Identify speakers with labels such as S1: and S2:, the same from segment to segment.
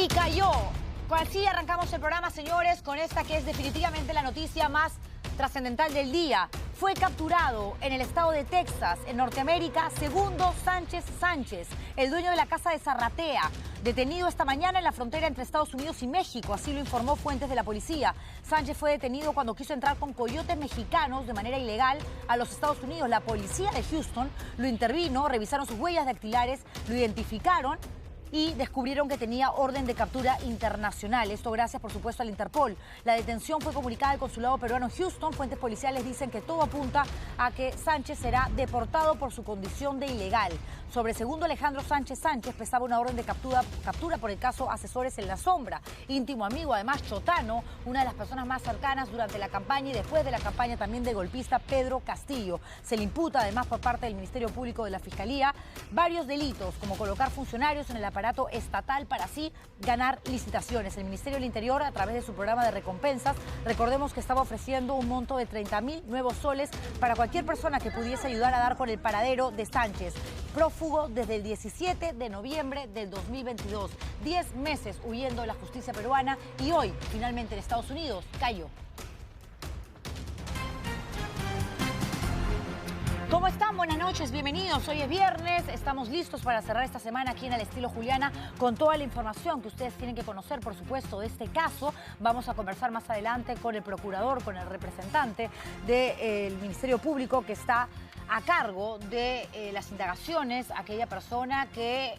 S1: Y cayó. Así arrancamos el programa, señores, con esta que es definitivamente la noticia más trascendental del día. Fue capturado en el estado de Texas, en Norteamérica, Segundo Sánchez Sánchez, el dueño de la casa de Zarratea, detenido esta mañana en la frontera entre Estados Unidos y México, así lo informó fuentes de la policía. Sánchez fue detenido cuando quiso entrar con coyotes mexicanos de manera ilegal a los Estados Unidos. La policía de Houston lo intervino, revisaron sus huellas dactilares, lo identificaron y descubrieron que tenía orden de captura internacional. Esto gracias, por supuesto, al Interpol. La detención fue comunicada al consulado peruano en Houston. Fuentes policiales dicen que todo apunta a que Sánchez será deportado por su condición de ilegal. Sobre Segundo Alejandro Sánchez Sánchez pesaba una orden de captura por el caso Asesores en la Sombra. Íntimo amigo, además chotano, una de las personas más cercanas durante la campaña y después de la campaña también del golpista Pedro Castillo. Se le imputa además por parte del Ministerio Público de la Fiscalía varios delitos, como colocar funcionarios en el aparato estatal para así ganar licitaciones. El Ministerio del Interior, a través de su programa de recompensas, recordemos que estaba ofreciendo un monto de 30.000 nuevos soles para cualquier persona que pudiese ayudar a dar con el paradero de Sánchez, prófugo desde el 17 de noviembre del 2022. 10 meses huyendo de la justicia peruana y hoy, finalmente, en Estados Unidos, cayó. ¿Cómo están? Buenas noches, bienvenidos. Hoy es viernes, estamos listos para cerrar esta semana aquí en El Estilo Juliana con toda la información que ustedes tienen que conocer, por supuesto, de este caso. Vamos a conversar más adelante con el procurador, con el representante del Ministerio Público que está a cargo de las indagaciones, aquella persona que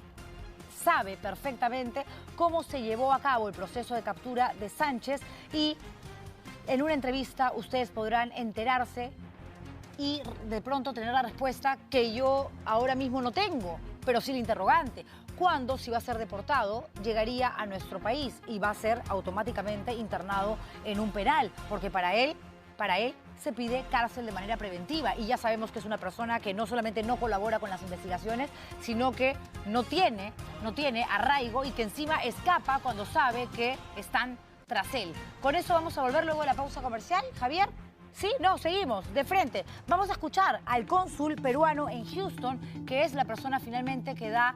S1: sabe perfectamente cómo se llevó a cabo el proceso de captura de Sánchez, y en una entrevista ustedes podrán enterarse y de pronto tener la respuesta que yo ahora mismo no tengo, pero sí el interrogante. ¿Cuándo, si va a ser deportado, llegaría a nuestro país y va a ser automáticamente internado en un penal? Porque para él se pide cárcel de manera preventiva, y ya sabemos que es una persona que no solamente no colabora con las investigaciones, sino que no tiene arraigo y que encima escapa cuando sabe que están tras él. Con eso vamos a volver luego de la pausa comercial, Javier. ¿Sí? No, seguimos, de frente. Vamos a escuchar al cónsul peruano en Houston, que es la persona finalmente que da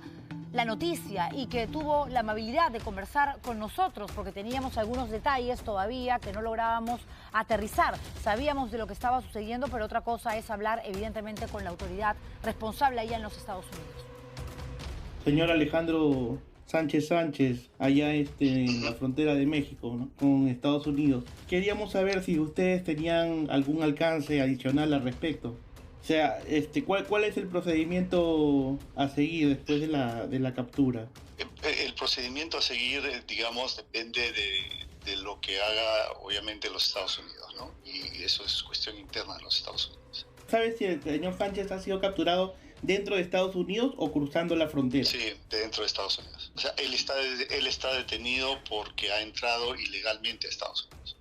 S1: la noticia y que tuvo la amabilidad de conversar con nosotros, porque teníamos algunos detalles todavía que no lográbamos aterrizar. Sabíamos de lo que estaba sucediendo, pero otra cosa es hablar, evidentemente, con la autoridad responsable allá en los Estados Unidos.
S2: Señor Alejandro Sánchez Sánchez, allá en la frontera de México, ¿no?, con Estados Unidos. Queríamos saber si ustedes tenían algún alcance adicional al respecto. O sea, ¿cuál es el procedimiento a seguir después de la captura?
S3: El procedimiento a seguir, digamos, depende de lo que haga, obviamente, los Estados Unidos, ¿no? Y eso es cuestión interna de los Estados Unidos.
S2: ¿Sabes si el señor Sánchez ha sido capturado dentro de Estados Unidos o cruzando la frontera?
S3: Sí, dentro de Estados Unidos. O sea, él está detenido porque ha entrado ilegalmente a Estados Unidos.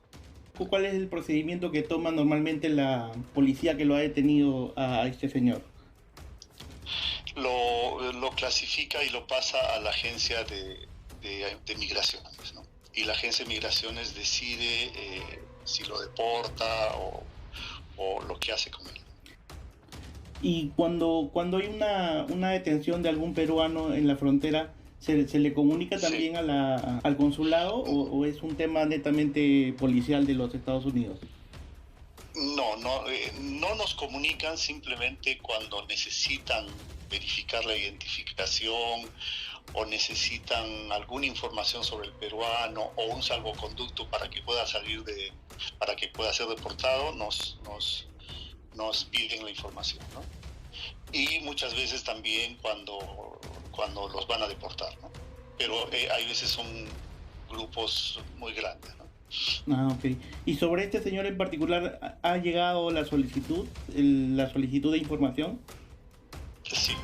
S2: ¿Cuál es el procedimiento que toma normalmente la policía que lo ha detenido a este señor?
S3: Lo clasifica y lo pasa a la agencia de migraciones, ¿no? Y la agencia de migraciones decide si lo deporta o lo que hace con él.
S2: Y cuando hay una detención de algún peruano en la frontera, ¿se le comunica también
S3: sí.
S2: al consulado o es un tema netamente policial de los Estados Unidos?
S3: No nos comunican, simplemente cuando necesitan verificar la identificación o necesitan alguna información sobre el peruano o un salvoconducto para que pueda ser deportado, nos piden la información, ¿no? Y muchas veces también cuando los van a deportar, ¿no? Pero hay veces son grupos muy grandes, ¿no?
S2: Ah, ok. Y sobre este señor en particular, ¿ha llegado la solicitud de información?
S3: Sí.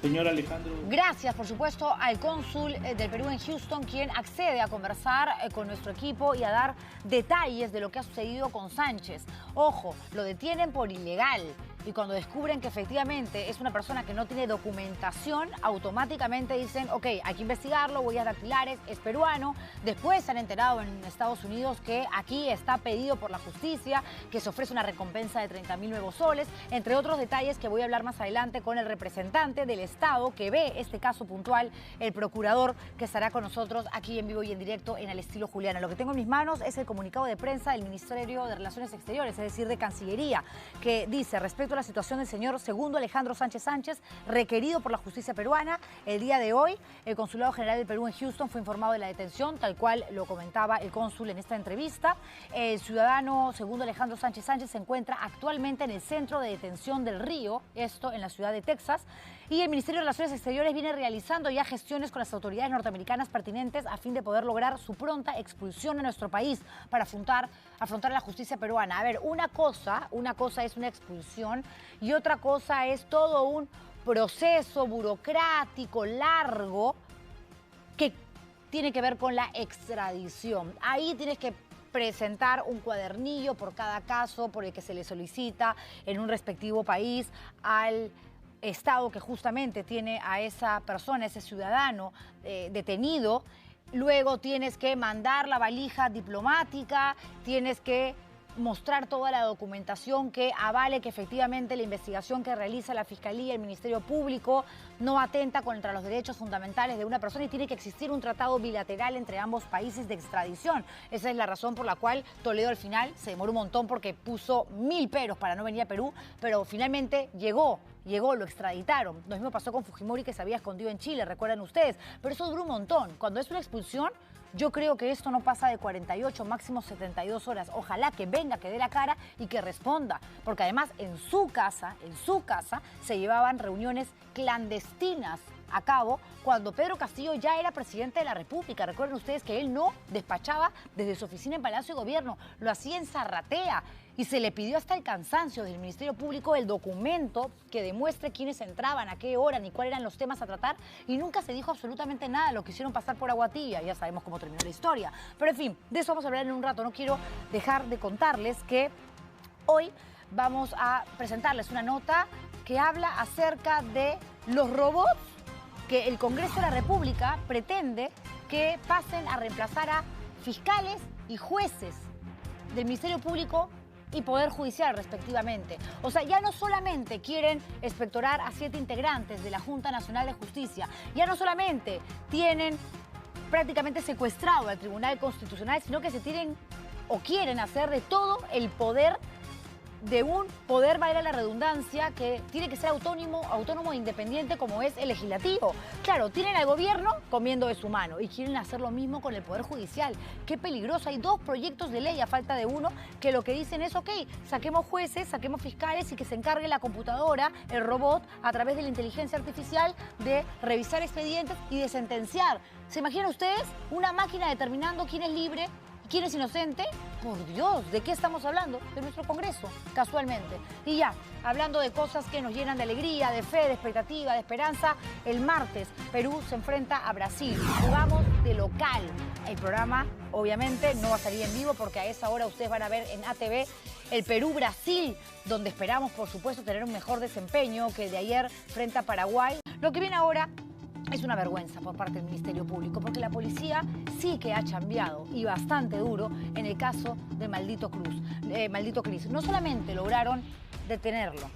S2: Señor Alejandro.
S1: Gracias, por supuesto, al cónsul del Perú en Houston, quien accede a conversar con nuestro equipo y a dar detalles de lo que ha sucedido con Sánchez. Ojo, lo detienen por ilegal. y cuando descubren que efectivamente es una persona que no tiene documentación, automáticamente dicen, ok, hay que investigarlo, huellas dactilares, es peruano. Después se han enterado en Estados Unidos que aquí está pedido por la justicia, que se ofrece una recompensa de 30.000 nuevos soles, entre otros detalles que voy a hablar más adelante con el representante del Estado que ve este caso puntual, el procurador, que estará con nosotros aquí en vivo y en directo en Al Estilo Juliana. Lo que tengo en mis manos es el comunicado de prensa del Ministerio de Relaciones Exteriores, es decir, de Cancillería, que dice respecto a la situación del señor Segundo Alejandro Sánchez Sánchez, requerido por la justicia peruana. El día de hoy, el Consulado General del Perú en Houston fue informado de la detención, tal cual lo comentaba el cónsul en esta entrevista. El ciudadano Segundo Alejandro Sánchez Sánchez se encuentra actualmente en el centro de detención del Río, esto en la ciudad de Texas, y el Ministerio de Relaciones Exteriores viene realizando ya gestiones con las autoridades norteamericanas pertinentes a fin de poder lograr su pronta expulsión a nuestro país para afrontar la justicia peruana. A ver, una cosa es una expulsión y otra cosa es todo un proceso burocrático largo que tiene que ver con la extradición. Ahí tienes que presentar un cuadernillo por cada caso por el que se le solicita en un respectivo país al Estado que justamente tiene a esa persona, ese ciudadano detenido. Luego tienes que mandar la valija diplomática, tienes que mostrar toda la documentación que avale que efectivamente la investigación que realiza la Fiscalía, el Ministerio Público, no atenta contra los derechos fundamentales de una persona y tiene que existir un tratado bilateral entre ambos países de extradición. Esa es la razón por la cual Toledo al final se demoró un montón porque puso 1000 peros para no venir a Perú, pero finalmente llegó, lo extraditaron. Lo mismo pasó con Fujimori, que se había escondido en Chile, recuerdan ustedes, pero eso duró un montón. Cuando es una expulsión, yo creo que esto no pasa de 48, máximo 72 horas. Ojalá que venga, que dé la cara y que responda. Porque además en su casa, se llevaban reuniones clandestinas a cabo cuando Pedro Castillo ya era presidente de la República. Recuerden ustedes que él no despachaba desde su oficina en Palacio de Gobierno, lo hacía en Zarratea. Y se le pidió hasta el cansancio del Ministerio Público el documento que demuestre quiénes entraban, a qué hora, ni cuáles eran los temas a tratar. Y nunca se dijo absolutamente nada, lo quisieron pasar por agua tibia. Ya sabemos cómo terminó la historia. Pero en fin, de eso vamos a hablar en un rato. No quiero dejar de contarles que hoy vamos a presentarles una nota que habla acerca de los robots que el Congreso de la República pretende que pasen a reemplazar a fiscales y jueces del Ministerio Público y Poder Judicial, respectivamente. O sea, ya no solamente quieren expectorar a 7 integrantes de la Junta Nacional de Justicia, ya no solamente tienen prácticamente secuestrado al Tribunal Constitucional, sino que se tienen o quieren hacer de todo el poder de un poder, valga la redundancia, que tiene que ser autónomo e independiente como es el legislativo. Claro, tienen al gobierno comiendo de su mano y quieren hacer lo mismo con el Poder Judicial. Qué peligroso. Hay 2 proyectos de ley a falta de uno que lo que dicen es, ok, saquemos jueces, saquemos fiscales y que se encargue la computadora, el robot, a través de la inteligencia artificial, de revisar expedientes y de sentenciar. ¿Se imaginan ustedes una máquina determinando quién es libre? ¿Quién es inocente? Por Dios, ¿de qué estamos hablando? De nuestro Congreso, casualmente. Y ya, hablando de cosas que nos llenan de alegría, de fe, de expectativa, de esperanza, el martes Perú se enfrenta a Brasil. Jugamos de local. El programa, obviamente, no va a salir en vivo porque a esa hora ustedes van a ver en ATV el Perú-Brasil, donde esperamos, por supuesto, tener un mejor desempeño que el de ayer frente a Paraguay. Lo que viene ahora es una vergüenza por parte del Ministerio Público, porque la policía sí que ha chambeado, y bastante duro, en el caso de Maldito Cris. No solamente lograron detenerlo,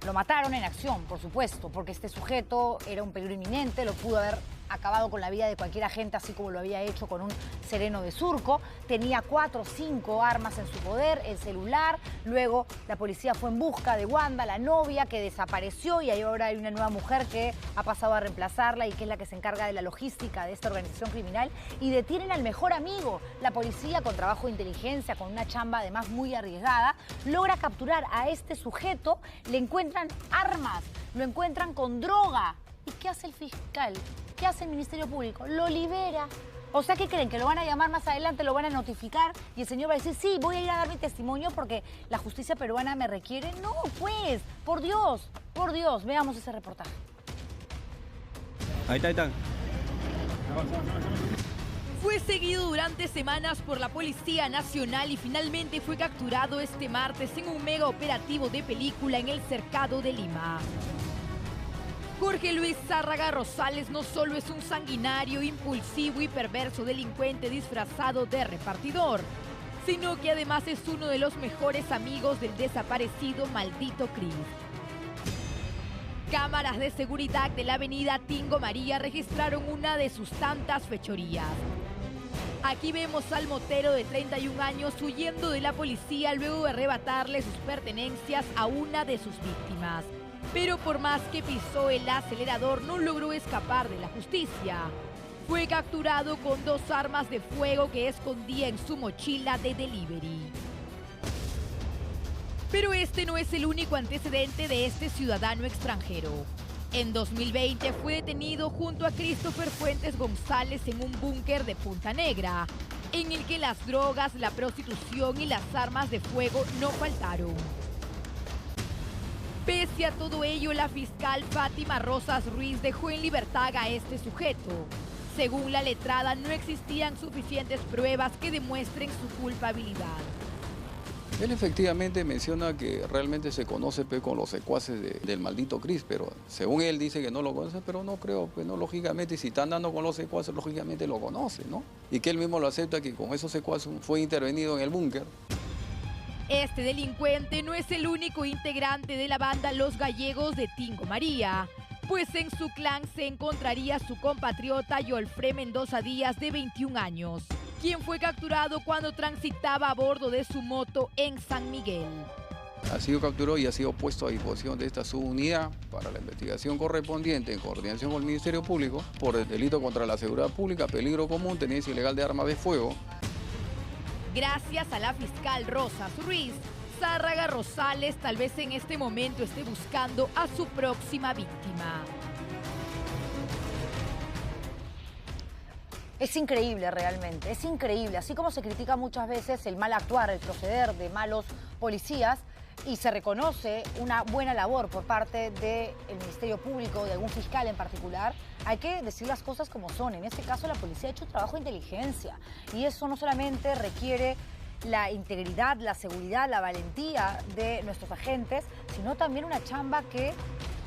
S1: lo mataron en acción, por supuesto, porque este sujeto era un peligro inminente, lo pudo haber acabado con la vida de cualquier agente, así como lo había hecho con un sereno de Surco. Tenía 4 o 5 armas en su poder, el celular. Luego la policía fue en busca de Wanda, la novia, que desapareció, y ahora hay una nueva mujer que ha pasado a reemplazarla y que es la que se encarga de la logística de esta organización criminal. Y detienen al mejor amigo. La policía, con trabajo de inteligencia, con una chamba además muy arriesgada, logra capturar a este sujeto. Le encuentran armas, lo encuentran con droga. ¿Y qué hace el fiscal? ¿Qué hace el Ministerio Público? Lo libera. O sea, ¿qué creen? ¿Que lo van a llamar más adelante, lo van a notificar y el señor va a decir, sí, voy a ir a dar mi testimonio porque la justicia peruana me requiere? No, pues, por Dios, veamos ese reportaje.
S4: Ahí está. Fue seguido durante semanas por la Policía Nacional y finalmente fue capturado este martes en un mega operativo de película en el Cercado de Lima. Jorge Luis Zárraga Rosales no solo es un sanguinario, impulsivo y perverso delincuente disfrazado de repartidor, sino que además es uno de los mejores amigos del desaparecido Maldito Cris. Cámaras de seguridad de la avenida Tingo María registraron una de sus tantas fechorías. Aquí vemos al motero de 31 años huyendo de la policía luego de arrebatarle sus pertenencias a una de sus víctimas. Pero por más que pisó el acelerador, no logró escapar de la justicia. Fue capturado con 2 armas de fuego que escondía en su mochila de delivery. Pero este no es el único antecedente de este ciudadano extranjero. En 2020 fue detenido junto a Christopher Fuentes González en un búnker de Punta Negra, en el que las drogas, la prostitución y las armas de fuego no faltaron. Pese a todo ello, la fiscal Fátima Rosas Ruiz dejó en libertad a este sujeto. Según la letrada, no existían suficientes pruebas que demuestren su culpabilidad.
S5: Él efectivamente menciona que realmente se conoce con los secuaces del Maldito Cris, pero según él dice que no lo conoce, pero no creo, pues no, lógicamente, si está andando con los secuaces, lógicamente lo conoce, ¿no? Y que él mismo lo acepta, que con esos secuaces fue intervenido en el búnker.
S4: Este delincuente no es el único integrante de la banda Los Gallegos de Tingo María, pues en su clan se encontraría su compatriota Yolfré Mendoza Díaz, de 21 años, quien fue capturado cuando transitaba a bordo de su moto en San Miguel.
S5: Ha sido capturado y ha sido puesto a disposición de esta subunidad para la investigación correspondiente en coordinación con el Ministerio Público por el delito contra la seguridad pública, peligro común, tenencia ilegal de armas de fuego.
S4: Gracias a la fiscal Rosas Ruiz, Zárraga Rosales tal vez en este momento esté buscando a su próxima víctima.
S1: Es increíble realmente, es increíble. Así como se critica muchas veces el mal actuar, el proceder de malos policías y se reconoce una buena labor por parte del Ministerio Público, de algún fiscal en particular, hay que decir las cosas como son. En este caso la policía ha hecho un trabajo de inteligencia y eso no solamente requiere la integridad, la seguridad, la valentía de nuestros agentes, sino también una chamba que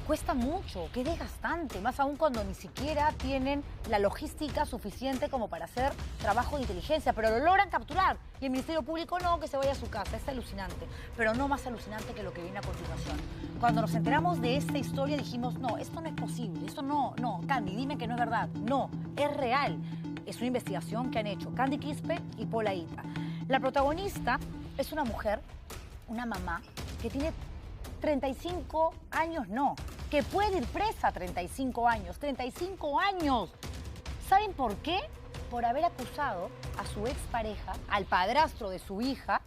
S1: cuesta mucho, que es desgastante, más aún cuando ni siquiera tienen la logística suficiente como para hacer trabajo de inteligencia, pero lo logran capturar y el Ministerio Público no, que se vaya a su casa. Es alucinante, pero no más alucinante que lo que viene a continuación. Cuando nos enteramos de esta historia dijimos, no, esto no es posible, esto no, Candy, dime que no es verdad. No, es real. Es una investigación que han hecho Candy Quispe y Paula Ita. La protagonista es una mujer, una mamá, que tiene 35 años, no, que puede ir presa 35 años, 35 años. ¿Saben por qué? Por haber acusado a su expareja, al padrastro de su hija,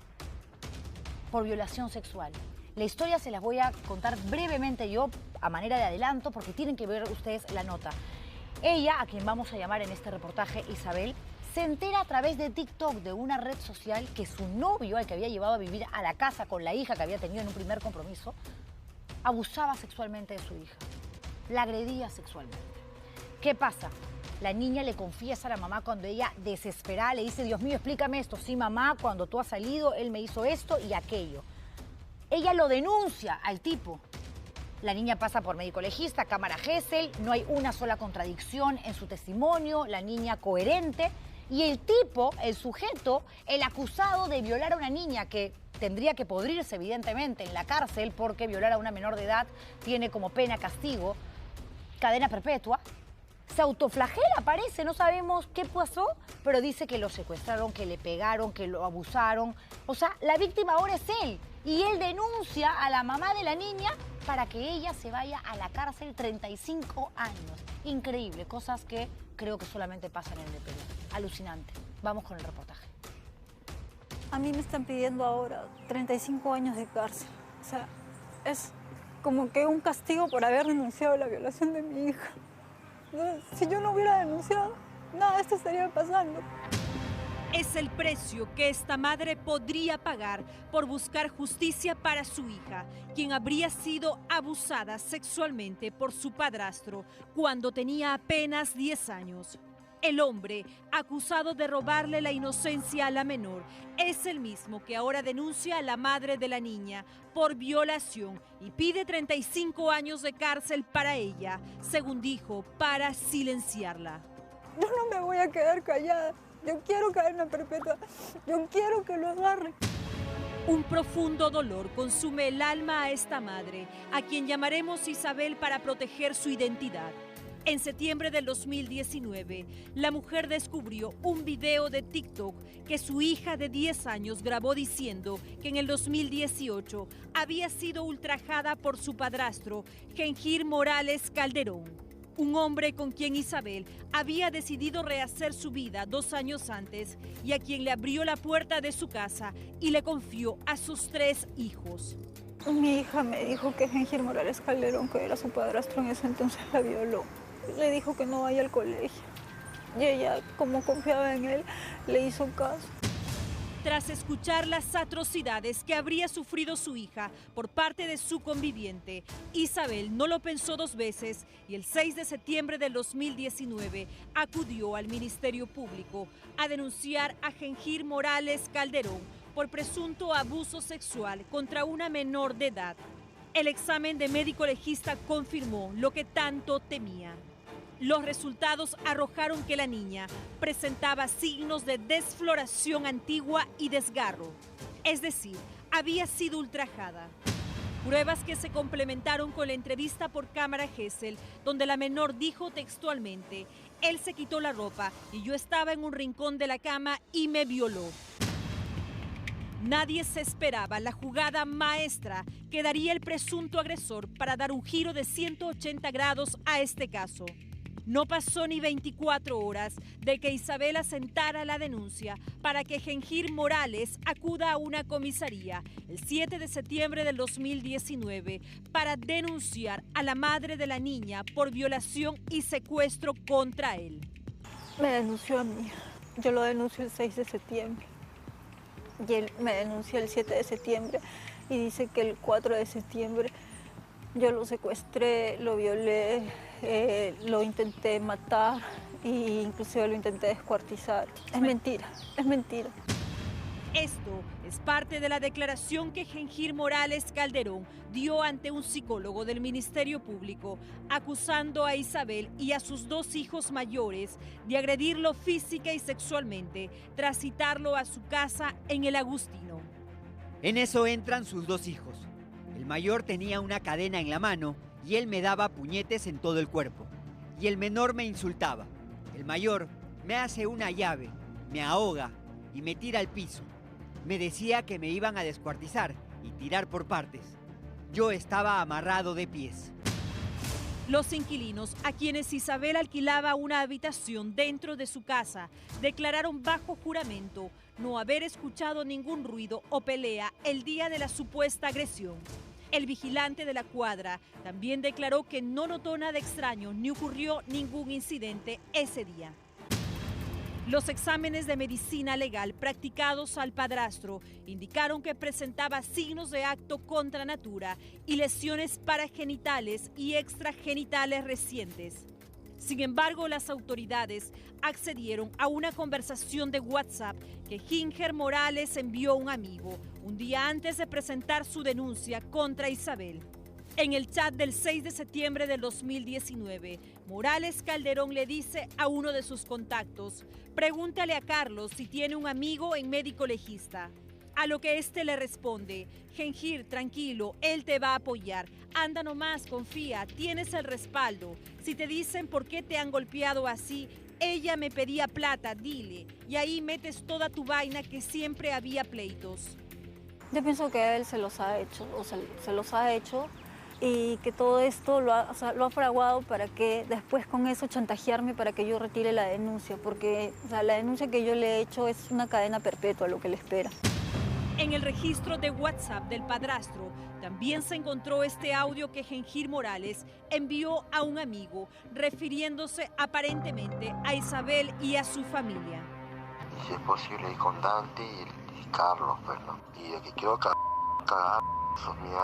S1: por violación sexual. La historia se las voy a contar brevemente yo, a manera de adelanto, porque tienen que ver ustedes la nota. Ella, a quien vamos a llamar en este reportaje Isabel, se entera a través de TikTok, de una red social, que su novio, al que había llevado a vivir a la casa con la hija que había tenido en un primer compromiso, abusaba sexualmente de su hija, la agredía sexualmente. ¿Qué pasa? La niña le confiesa a la mamá cuando ella, desesperada, le dice, Dios mío, explícame esto. Sí, mamá, cuando tú has salido, él me hizo esto y aquello. Ella lo denuncia al tipo. La niña pasa por médico legista, cámara Gesell, no hay una sola contradicción en su testimonio, la niña coherente. Y el tipo, el sujeto, el acusado de violar a una niña que tendría que podrirse evidentemente en la cárcel porque violar a una menor de edad tiene como pena castigo cadena perpetua, se autoflagela, parece, no sabemos qué pasó, pero dice que lo secuestraron, que le pegaron, que lo abusaron. O sea, la víctima ahora es él y él denuncia a la mamá de la niña para que ella se vaya a la cárcel 35 años. Increíble, cosas que creo que solamente pasan en el Perú. Alucinante. Vamos con el reportaje.
S6: A mí me están pidiendo ahora 35 años de cárcel. O sea, es como que un castigo por haber denunciado la violación de mi hija. Si yo no hubiera denunciado, nada de esto estaría pasando.
S7: Es el precio que esta madre podría pagar por buscar justicia para su hija, quien habría sido abusada sexualmente por su padrastro cuando tenía apenas 10 años. El hombre acusado de robarle la inocencia a la menor es el mismo que ahora denuncia a la madre de la niña por violación y pide 35 años de cárcel para ella, según dijo, para silenciarla.
S6: Yo no me voy a quedar callada. Yo quiero cadena perpetua. Yo quiero que lo agarren.
S7: Un profundo dolor consume el alma a esta madre, a quien llamaremos Isabel para proteger su identidad. En septiembre del 2019, la mujer descubrió un video de TikTok que su hija de 10 años grabó diciendo que en el 2018 había sido ultrajada por su padrastro, Genjir Morales Calderón, un hombre con quien Isabel había decidido rehacer su vida 2 años antes y a quien le abrió la puerta de su casa y le confió a sus 3 hijos.
S6: Mi hija me dijo que Genjir Morales Calderón, que era su padrastro en ese entonces, la violó. Le dijo que no vaya al colegio. Y ella, como confiaba en él, le hizo caso.
S7: Tras escuchar las atrocidades que habría sufrido su hija por parte de su conviviente, Isabel no lo pensó 2 veces y el 6 de septiembre del 2019 acudió al Ministerio Público a denunciar a Genjir Morales Calderón por presunto abuso sexual contra una menor de edad. El examen de médico legista confirmó lo que tanto temía. Los resultados arrojaron que la niña presentaba signos de desfloración antigua y desgarro, es decir, había sido ultrajada. Pruebas que se complementaron con la entrevista por cámara Gesell, donde la menor dijo textualmente: él se quitó la ropa y yo estaba en un rincón de la cama y me violó. Nadie se esperaba la jugada maestra que daría el presunto agresor para dar un giro de 180 grados a este caso. No pasó ni 24 horas de que Isabel asentara la denuncia para que Genjir Morales acuda a una comisaría el 7 de septiembre del 2019 para denunciar a la madre de la niña por violación y secuestro contra él.
S6: Me denunció a mí. Yo lo denuncio el 6 de septiembre. Y él me denunció el 7 de septiembre y dice que el 4 de septiembre yo lo secuestré, lo violé, lo intenté matar e inclusive lo intenté descuartizar. Es mentira, es mentira.
S7: Esto es parte de la declaración que Genjir Morales Calderón dio ante un psicólogo del Ministerio Público, acusando a Isabel y a sus 2 hijos mayores de agredirlo física y sexualmente tras citarlo a su casa en el Agustino.
S8: En eso entran sus 2 hijos. El mayor tenía una cadena en la mano y él me daba puñetes en todo el cuerpo. Y el menor me insultaba. El mayor me hace una llave, me ahoga y me tira al piso. Me decía que me iban a descuartizar y tirar por partes. Yo estaba amarrado de pies.
S7: Los inquilinos, a quienes Isabel alquilaba una habitación dentro de su casa, declararon bajo juramento no haber escuchado ningún ruido o pelea el día de la supuesta agresión. El vigilante de la cuadra también declaró que no notó nada extraño ni ocurrió ningún incidente ese día. Los exámenes de medicina legal practicados al padrastro indicaron que presentaba signos de acto contra natura y lesiones paragenitales y extragenitales recientes. Sin embargo, las autoridades accedieron a una conversación de WhatsApp que Genjir Morales envió a un amigo un día antes de presentar su denuncia contra Isabel. En el chat del 6 de septiembre del 2019, Morales Calderón le dice a uno de sus contactos: pregúntale a Carlos si tiene un amigo en médico legista. A lo que este le responde: Genjir, tranquilo, él te va a apoyar. Anda nomás, confía, tienes el respaldo. Si te dicen por qué te han golpeado así, ella me pedía plata, dile. Y ahí metes toda tu vaina que siempre había pleitos.
S6: Yo pienso que él se los ha hecho, se los ha hecho. Y que todo esto lo ha fraguado para que después con eso chantajearme para que yo retire la denuncia, porque la denuncia que yo le he hecho es una cadena perpetua lo que le espera.
S7: En el registro de WhatsApp del padrastro también se encontró este audio que Genjir Morales envió a un amigo, refiriéndose aparentemente a Isabel y a su familia.
S9: Si es posible, con Dante y Carlos, pues, ¿no? Y el que quiero cagar son mías.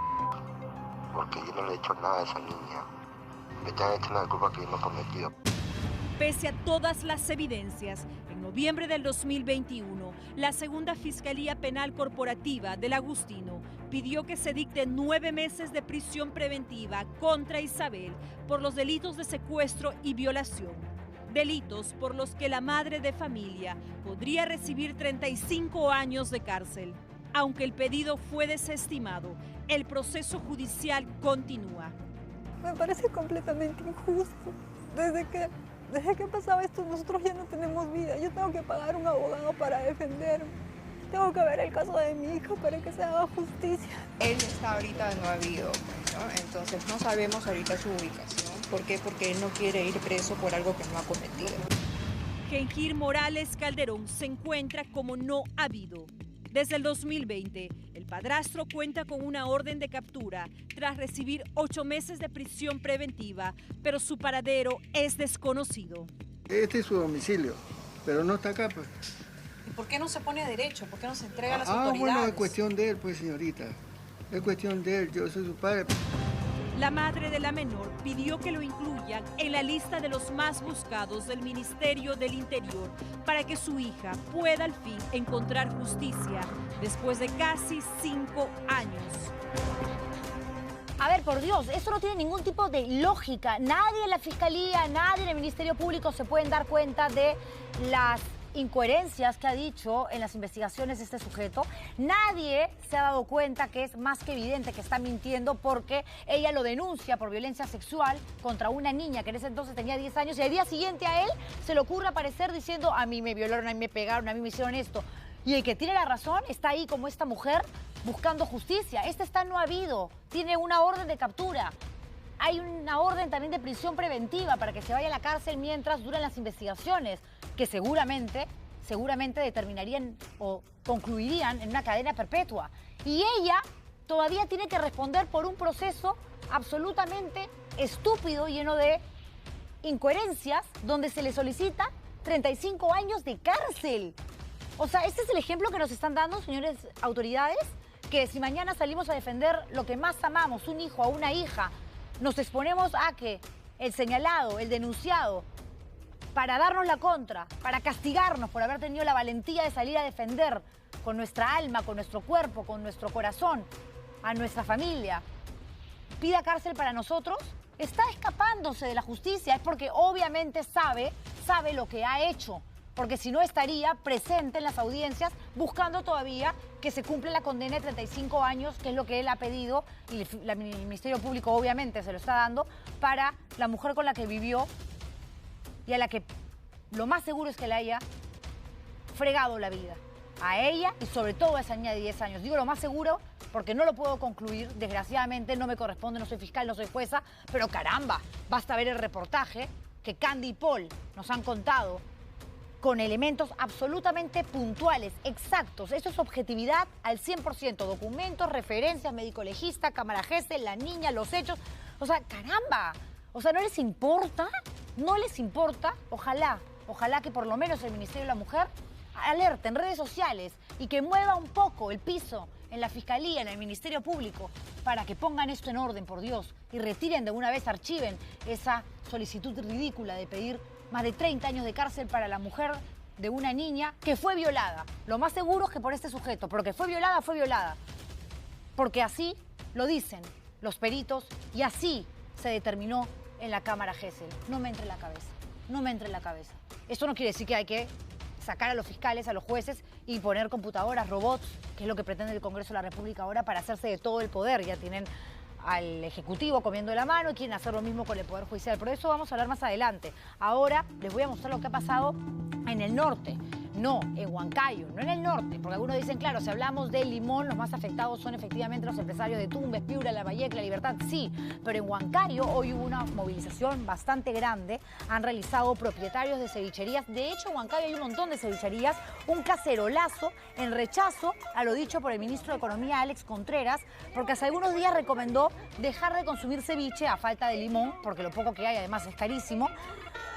S9: Porque yo no le he hecho nada a esa niña. Me están echando la culpa que yo no he cometido.
S7: Pese a todas las evidencias, en noviembre del 2021, la Segunda Fiscalía Penal Corporativa del Agustino pidió que se dicte 9 meses de prisión preventiva contra Isabel por los delitos de secuestro y violación. Delitos por los que la madre de familia podría recibir 35 años de cárcel. Aunque el pedido fue desestimado, el proceso judicial continúa.
S6: Me parece completamente injusto. Desde que pasaba esto, nosotros ya no tenemos vida. Yo tengo que pagar un abogado para defenderme. Tengo que ver el caso de mi hija para que se haga justicia.
S10: Él está ahorita no ha habido, ¿no? Entonces no sabemos ahorita su ubicación. ¿Por qué? Porque él no quiere ir preso por algo que no ha cometido.
S7: Gengir Morales Calderón se encuentra como no habido. Desde el 2020, el padrastro cuenta con una orden de captura tras recibir 8 meses de prisión preventiva, pero su paradero es desconocido.
S11: Este es su domicilio, pero no está acá, pues.
S12: ¿Y por qué no se pone a derecho? ¿Por qué no se entrega a las autoridades?
S11: Bueno, es cuestión de él, pues, señorita. Es cuestión de él, yo soy su padre.
S7: La madre de la menor pidió que lo incluyan en la lista de los más buscados del Ministerio del Interior para que su hija pueda al fin encontrar justicia después de casi 5 años.
S1: A ver, por Dios, esto no tiene ningún tipo de lógica. Nadie en la Fiscalía, nadie en el Ministerio Público se pueden dar cuenta de las incoherencias que ha dicho en las investigaciones este sujeto. Nadie se ha dado cuenta que es más que evidente que está mintiendo porque ella lo denuncia por violencia sexual contra una niña que en ese entonces tenía 10 años y al día siguiente a él se le ocurre aparecer diciendo a mí me violaron, a mí me pegaron, a mí me hicieron esto. Y el que tiene la razón está ahí como esta mujer buscando justicia. Este está no habido, tiene una orden de captura. Hay una orden también de prisión preventiva para que se vaya a la cárcel mientras duran las investigaciones, que seguramente determinarían o concluirían en una cadena perpetua. Y ella todavía tiene que responder por un proceso absolutamente estúpido, lleno de incoherencias, donde se le solicita 35 años de cárcel. O sea, este es el ejemplo que nos están dando, señores autoridades, que si mañana salimos a defender lo que más amamos, un hijo o una hija, nos exponemos a que el señalado, el denunciado, para darnos la contra, para castigarnos por haber tenido la valentía de salir a defender con nuestra alma, con nuestro cuerpo, con nuestro corazón, a nuestra familia, pida cárcel para nosotros, está escapándose de la justicia. Es porque obviamente sabe lo que ha hecho, porque si no estaría presente en las audiencias buscando todavía que se cumpla la condena de 35 años, que es lo que él ha pedido, y el Ministerio Público obviamente se lo está dando, para la mujer con la que vivió y a la que lo más seguro es que le haya fregado la vida. A ella y sobre todo a esa niña de 10 años. Digo lo más seguro porque no lo puedo concluir, desgraciadamente no me corresponde, no soy fiscal, no soy jueza, pero caramba, basta ver el reportaje que Candy y Paul nos han contado con elementos absolutamente puntuales, exactos. Eso es objetividad al 100%, documentos, referencias, médico legista, cámara GESEL, la niña, los hechos. O sea, caramba, o sea, ¿no les importa? ¿No les importa? Ojalá que por lo menos el Ministerio de la Mujer alerte en redes sociales y que mueva un poco el piso en la Fiscalía, en el Ministerio Público, para que pongan esto en orden, por Dios, y retiren de una vez, archiven esa solicitud ridícula de pedir más de 30 años de cárcel para la mujer de una niña que fue violada. Lo más seguro es que por este sujeto, pero que fue violada, porque así lo dicen los peritos y así se determinó en la cámara GESEL. No me entre en la cabeza, no me entre en la cabeza. Esto no quiere decir que hay que sacar a los fiscales, a los jueces y poner computadoras, robots, que es lo que pretende el Congreso de la República ahora para hacerse de todo el poder. Ya tienen al Ejecutivo comiendo de la mano y quieren hacer lo mismo con el Poder Judicial. Pero eso vamos a hablar más adelante. Ahora les voy a mostrar lo que ha pasado en el norte. No, en Huancayo, no en el norte, porque algunos dicen, claro, si hablamos de Limón, los más afectados son efectivamente los empresarios de Tumbes, Piura, Lambayeque, La Libertad, sí, pero en Huancayo hoy hubo una movilización bastante grande, han realizado propietarios de cevicherías, de hecho en Huancayo hay un montón de cevicherías, un cacerolazo en rechazo a lo dicho por el ministro de Economía, Alex Contreras, porque hace algunos días recomendó dejar de consumir ceviche a falta de limón, porque lo poco que hay además es carísimo,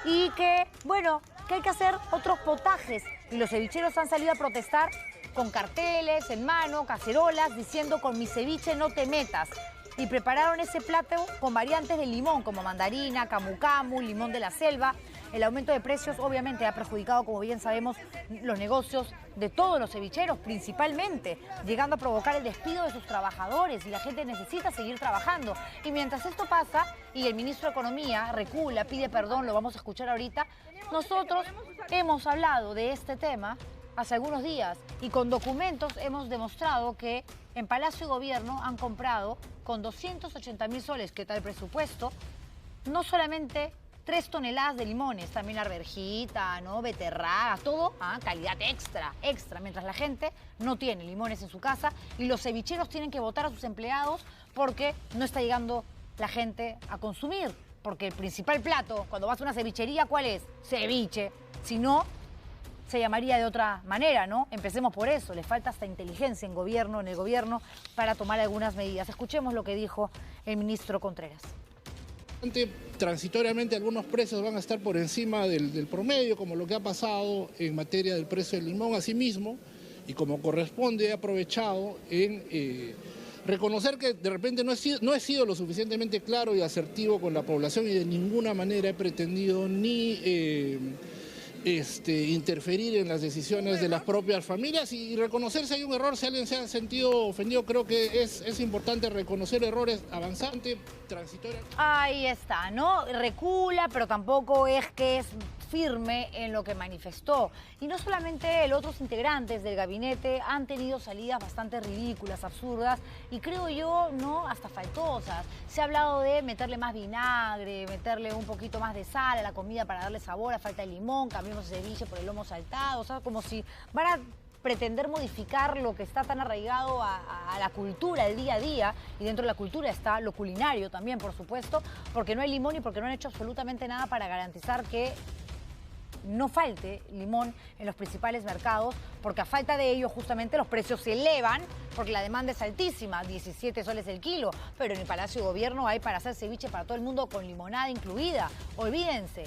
S1: y que, bueno, que hay que hacer otros potajes. Y los cevicheros han salido a protestar con carteles en mano, cacerolas, diciendo con mi ceviche no te metas. y prepararon ese plato con variantes de limón, como mandarina, camu camu, limón de la selva. El aumento de precios obviamente ha perjudicado, como bien sabemos, los negocios de todos los cevicheros, principalmente, llegando a provocar el despido de sus trabajadores, y la gente necesita seguir trabajando. Y mientras esto pasa y el ministro de Economía recula, pide perdón, lo vamos a escuchar ahorita, nosotros hemos hablado de este tema hace algunos días y con documentos hemos demostrado que en Palacio de Gobierno han comprado con 280.000 soles, que tal el presupuesto, no solamente 3 toneladas de limones, también arvejita, ¿no? Beterraga, todo calidad extra, mientras la gente no tiene limones en su casa y los cevicheros tienen que votar a sus empleados porque no está llegando la gente a consumir. Porque el principal plato, cuando vas a una cevichería, ¿cuál es? Ceviche. Si no, se llamaría de otra manera, ¿no? Empecemos por eso. Le falta hasta inteligencia en el gobierno, para tomar algunas medidas. Escuchemos lo que dijo el ministro Contreras.
S13: Transitoriamente algunos precios van a estar por encima del promedio, como lo que ha pasado en materia del precio del limón. Asimismo, y como corresponde, he aprovechado en reconocer que de repente no he sido lo suficientemente claro y asertivo con la población, y de ninguna manera he pretendido ni interferir en las decisiones de las propias familias, y reconocer si hay un error, si alguien se ha sentido ofendido. Creo que es importante reconocer errores, avanzante, transitoria.
S1: Ahí está, ¿no? Recula, pero tampoco es que es firme en lo que manifestó. Y no solamente él, otros integrantes del gabinete han tenido salidas bastante ridículas, absurdas y creo yo, ¿no?, hasta faltosas. Se ha hablado de meterle más vinagre, meterle un poquito más de sal a la comida para darle sabor, a falta de limón, cambiemos el ceviche por el lomo saltado, o sea, como si van a pretender modificar lo que está tan arraigado a la cultura, el día a día, y dentro de la cultura está lo culinario también, por supuesto, porque no hay limón y porque no han hecho absolutamente nada para garantizar que no falte limón en los principales mercados, porque a falta de ello justamente los precios se elevan porque la demanda es altísima, 17 soles el kilo, pero en el Palacio de Gobierno hay para hacer ceviche para todo el mundo con limonada incluida. Olvídense,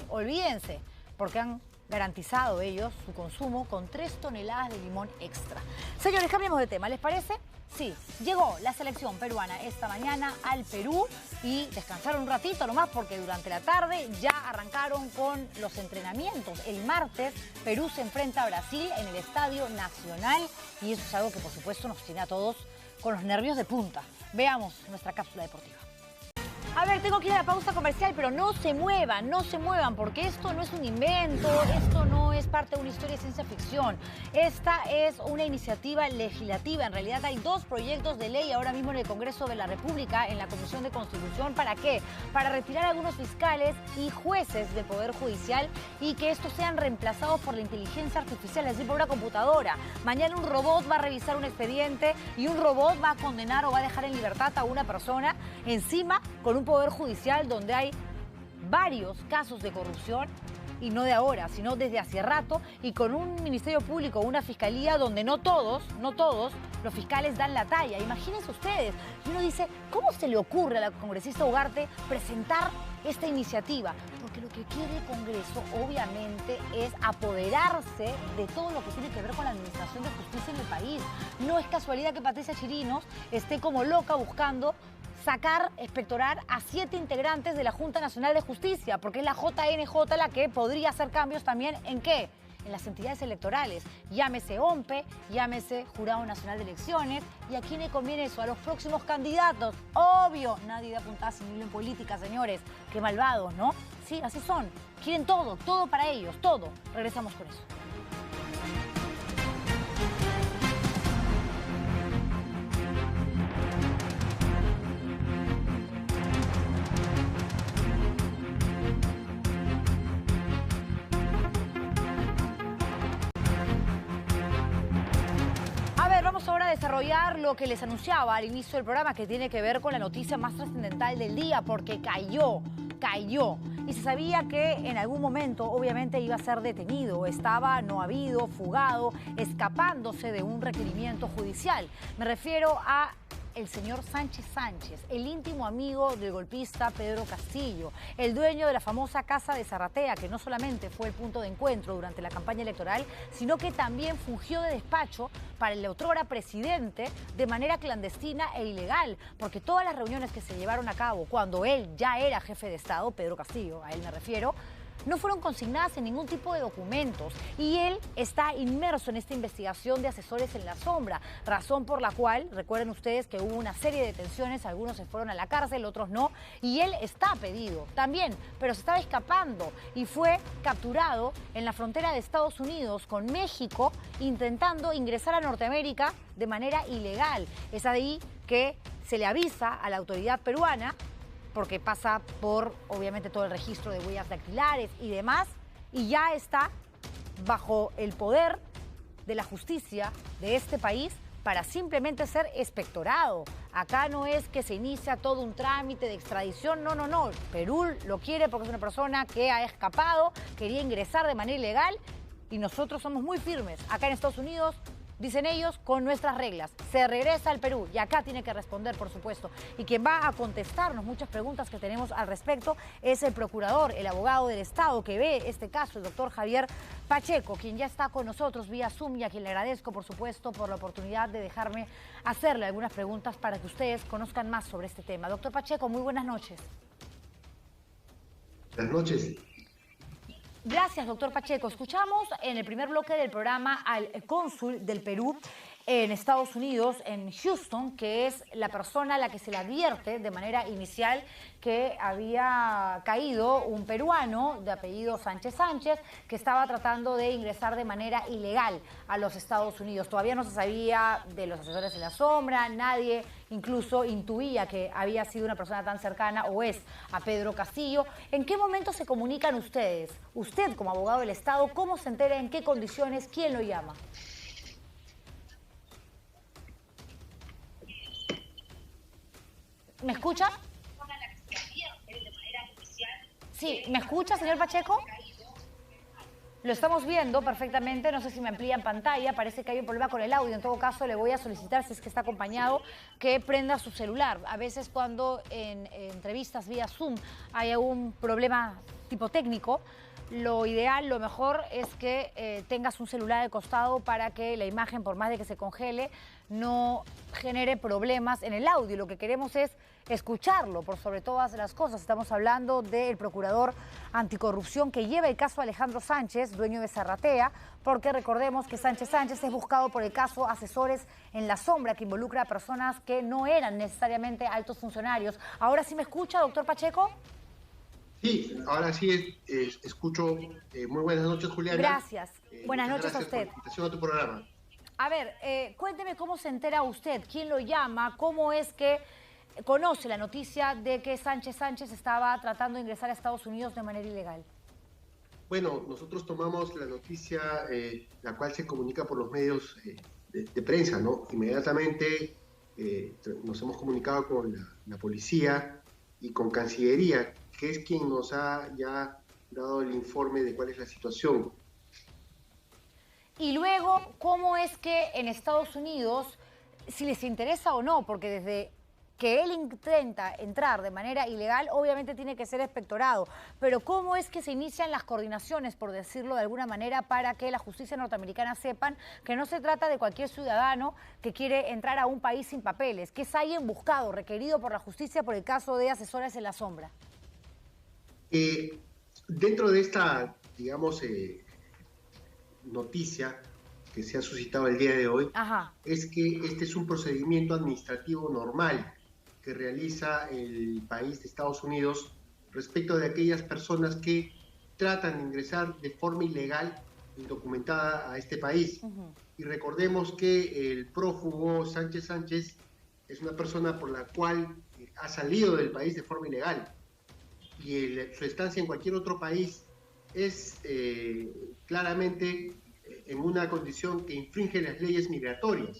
S1: porque han garantizado ellos su consumo con 3 toneladas de limón extra. Señores, cambiemos de tema, ¿les parece? Sí, llegó la selección peruana esta mañana al Perú y descansaron un ratito nomás porque durante la tarde ya arrancaron con los entrenamientos. El martes Perú se enfrenta a Brasil en el Estadio Nacional y eso es algo que por supuesto nos tiene a todos con los nervios de punta. Veamos nuestra cápsula deportiva. A ver, tengo que ir a la pausa comercial, pero no se muevan, porque esto no es un invento, esto no es parte de una historia de ciencia ficción. Esta es una iniciativa legislativa. En realidad hay 2 proyectos de ley ahora mismo en el Congreso de la República, en la Comisión de Constitución. ¿Para qué? Para retirar a algunos fiscales y jueces del Poder Judicial y que estos sean reemplazados por la inteligencia artificial, es decir, por una computadora. Mañana un robot va a revisar un expediente y un robot va a condenar o va a dejar en libertad a una persona, encima con un Poder Judicial donde hay varios casos de corrupción, y no de ahora, sino desde hace rato, y con un Ministerio Público, una Fiscalía donde no todos los fiscales dan la talla. Imagínense ustedes, y uno dice, ¿cómo se le ocurre a la congresista Ugarte presentar esta iniciativa? Porque lo que quiere el Congreso, obviamente, es apoderarse de todo lo que tiene que ver con la administración de justicia en el país. No es casualidad que Patricia Chirinos esté como loca buscando expectorar a 7 integrantes de la Junta Nacional de Justicia, porque es la JNJ la que podría hacer cambios también ¿en qué? En las entidades electorales, llámese OMPE, llámese Jurado Nacional de Elecciones. ¿Y a quién le conviene eso? A los próximos candidatos. Obvio, nadie da puntada sin hilo en política, señores. Qué malvados, ¿no? Sí, así son. Quieren todo para ellos, todo. Regresamos con eso. Vamos ahora a desarrollar lo que les anunciaba al inicio del programa, que tiene que ver con la noticia más trascendental del día, porque cayó. Y se sabía que en algún momento obviamente iba a ser detenido, estaba no habido, fugado, escapándose de un requerimiento judicial. Me refiero a el señor Sánchez Sánchez, el íntimo amigo del golpista Pedro Castillo, el dueño de la famosa Casa de Zarratea, que no solamente fue el punto de encuentro durante la campaña electoral, sino que también fungió de despacho para el otrora presidente de manera clandestina e ilegal, porque todas las reuniones que se llevaron a cabo cuando él ya era jefe de Estado, Pedro Castillo, a él me refiero, no fueron consignadas en ningún tipo de documentos y él está inmerso en esta investigación de asesores en la sombra, razón por la cual, recuerden ustedes que hubo una serie de detenciones, algunos se fueron a la cárcel, otros no, y él está pedido también, pero se estaba escapando y fue capturado en la frontera de Estados Unidos con México intentando ingresar a Norteamérica de manera ilegal. Es ahí que se le avisa a la autoridad peruana, porque pasa por, obviamente, todo el registro de huellas dactilares y demás, y ya está bajo el poder de la justicia de este país para simplemente ser expectorado. Acá no es que se inicia todo un trámite de extradición, no, no, no. Perú lo quiere porque es una persona que ha escapado, quería ingresar de manera ilegal, y nosotros somos muy firmes. Acá en Estados Unidos, dicen ellos, con nuestras reglas. Se regresa al Perú y acá tiene que responder, por supuesto. Y quien va a contestarnos muchas preguntas que tenemos al respecto es el procurador, el abogado del Estado que ve este caso, el doctor Javier Pacheco, quien ya está con nosotros vía Zoom y a quien le agradezco, por supuesto, por la oportunidad de dejarme hacerle algunas preguntas para que ustedes conozcan más sobre este tema. Doctor Pacheco, muy buenas noches.
S14: Buenas noches.
S1: Gracias, doctor Pacheco. Escuchamos en el primer bloque del programa al cónsul del Perú en Estados Unidos, en Houston, que es la persona a la que se le advierte de manera inicial que había caído un peruano de apellido Sánchez Sánchez que estaba tratando de ingresar de manera ilegal a los Estados Unidos. Todavía no se sabía de los asesores en la sombra, nadie incluso intuía que había sido una persona tan cercana o es a Pedro Castillo. ¿En qué momento se comunican ustedes? Usted como abogado del Estado, ¿cómo se entera, en qué condiciones, quién lo llama? ¿Me escucha? Sí, ¿me escucha, señor Pacheco? Lo estamos viendo perfectamente, no sé si me amplía en pantalla, parece que hay un problema con el audio. En todo caso, le voy a solicitar, si es que está acompañado, que prenda su celular. A veces cuando en entrevistas vía Zoom hay algún problema tipo técnico, lo ideal, lo mejor es que tengas un celular al costado para que la imagen, por más de que se congele, no genere problemas en el audio. Lo que queremos es escucharlo por sobre todas las cosas. Estamos hablando del procurador anticorrupción que lleva el caso Alejandro Sánchez, dueño de Zarratea, porque recordemos que Sánchez Sánchez es buscado por el caso Asesores en la Sombra, que involucra a personas que no eran necesariamente altos funcionarios. ¿Ahora sí me escucha, doctor Pacheco?
S14: Sí, ahora sí escucho. Muy buenas noches, Juliana.
S1: Gracias. Buenas noches
S14: gracias
S1: a usted.
S14: Por la invitación a tu programa.
S1: A ver, cuénteme cómo se entera usted, quién lo llama, cómo es que conoce la noticia de que Sánchez Sánchez estaba tratando de ingresar a Estados Unidos de manera ilegal.
S14: Bueno, nosotros tomamos la noticia, la cual se comunica por los medios de prensa, ¿no? Inmediatamente nos hemos comunicado con la policía y con Cancillería, que es quien nos ha ya dado el informe de cuál es la situación.
S1: Y luego, ¿cómo es que en Estados Unidos, si les interesa o no, porque desde que él intenta entrar de manera ilegal, obviamente tiene que ser expectorado, pero cómo es que se inician las coordinaciones, por decirlo de alguna manera, para que la justicia norteamericana sepan que no se trata de cualquier ciudadano que quiere entrar a un país sin papeles, que es alguien buscado, requerido por la justicia por el caso de Asesores en la Sombra?
S14: Dentro de esta, digamos, noticia que se ha suscitado el día de hoy, es que este es un procedimiento administrativo normal que realiza el país de Estados Unidos respecto de aquellas personas que tratan de ingresar de forma ilegal, indocumentada a este país. Y recordemos que el prófugo Sánchez Sánchez es una persona por la cual ha salido del país de forma ilegal y su estancia en cualquier otro país es claramente en una condición que infringe las leyes migratorias.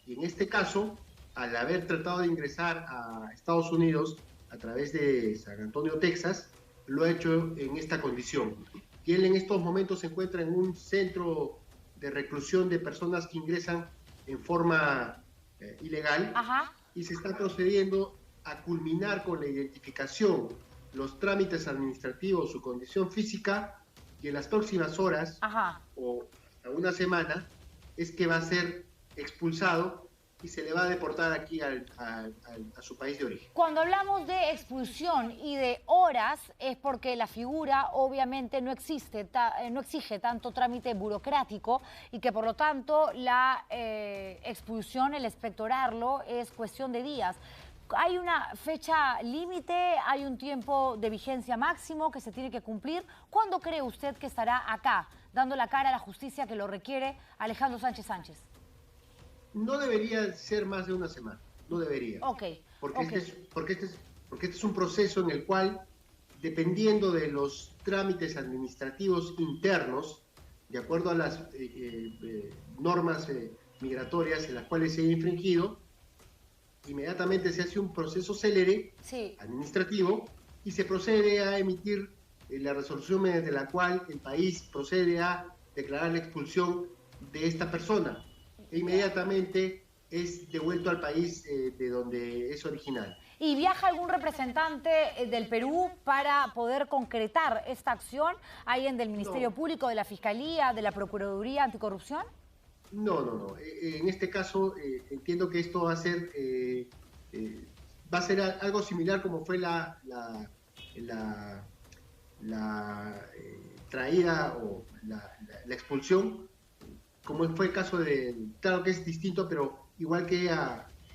S14: Y en este caso, al haber tratado de ingresar a Estados Unidos a través de San Antonio, Texas, lo ha hecho en esta condición. Y él en estos momentos se encuentra en un centro de reclusión de personas que ingresan en forma ilegal, y se está procediendo a culminar con la identificación, los trámites administrativos, su condición física, y en las próximas horas o hasta una semana es que va a ser expulsado y se le va a deportar aquí a su país de origen.
S1: Cuando hablamos de expulsión y de horas es porque la figura obviamente no exige tanto trámite burocrático y que por lo tanto la expulsión, el expectorarlo, es cuestión de días. ¿Hay una fecha límite? ¿Hay un tiempo de vigencia máximo que se tiene que cumplir? ¿Cuándo cree usted que estará acá, dando la cara a la justicia que lo requiere Alejandro Sánchez Sánchez?
S14: No debería ser más de una semana, no debería. Porque este es un proceso en el cual, dependiendo de los trámites administrativos internos, de acuerdo a las normas migratorias en las cuales se ha infringido, inmediatamente se hace un proceso célere administrativo y se procede a emitir la resolución mediante la cual el país procede a declarar la expulsión de esta persona e inmediatamente es devuelto al país de donde es original.
S1: ¿Y viaja algún representante del Perú para poder concretar esta acción? ¿Alguien del Ministerio Público, de la Fiscalía, de la Procuraduría Anticorrupción?
S14: No. En este caso entiendo que esto va a ser algo similar como fue la traída o la expulsión, como fue el caso claro que es distinto, pero igual que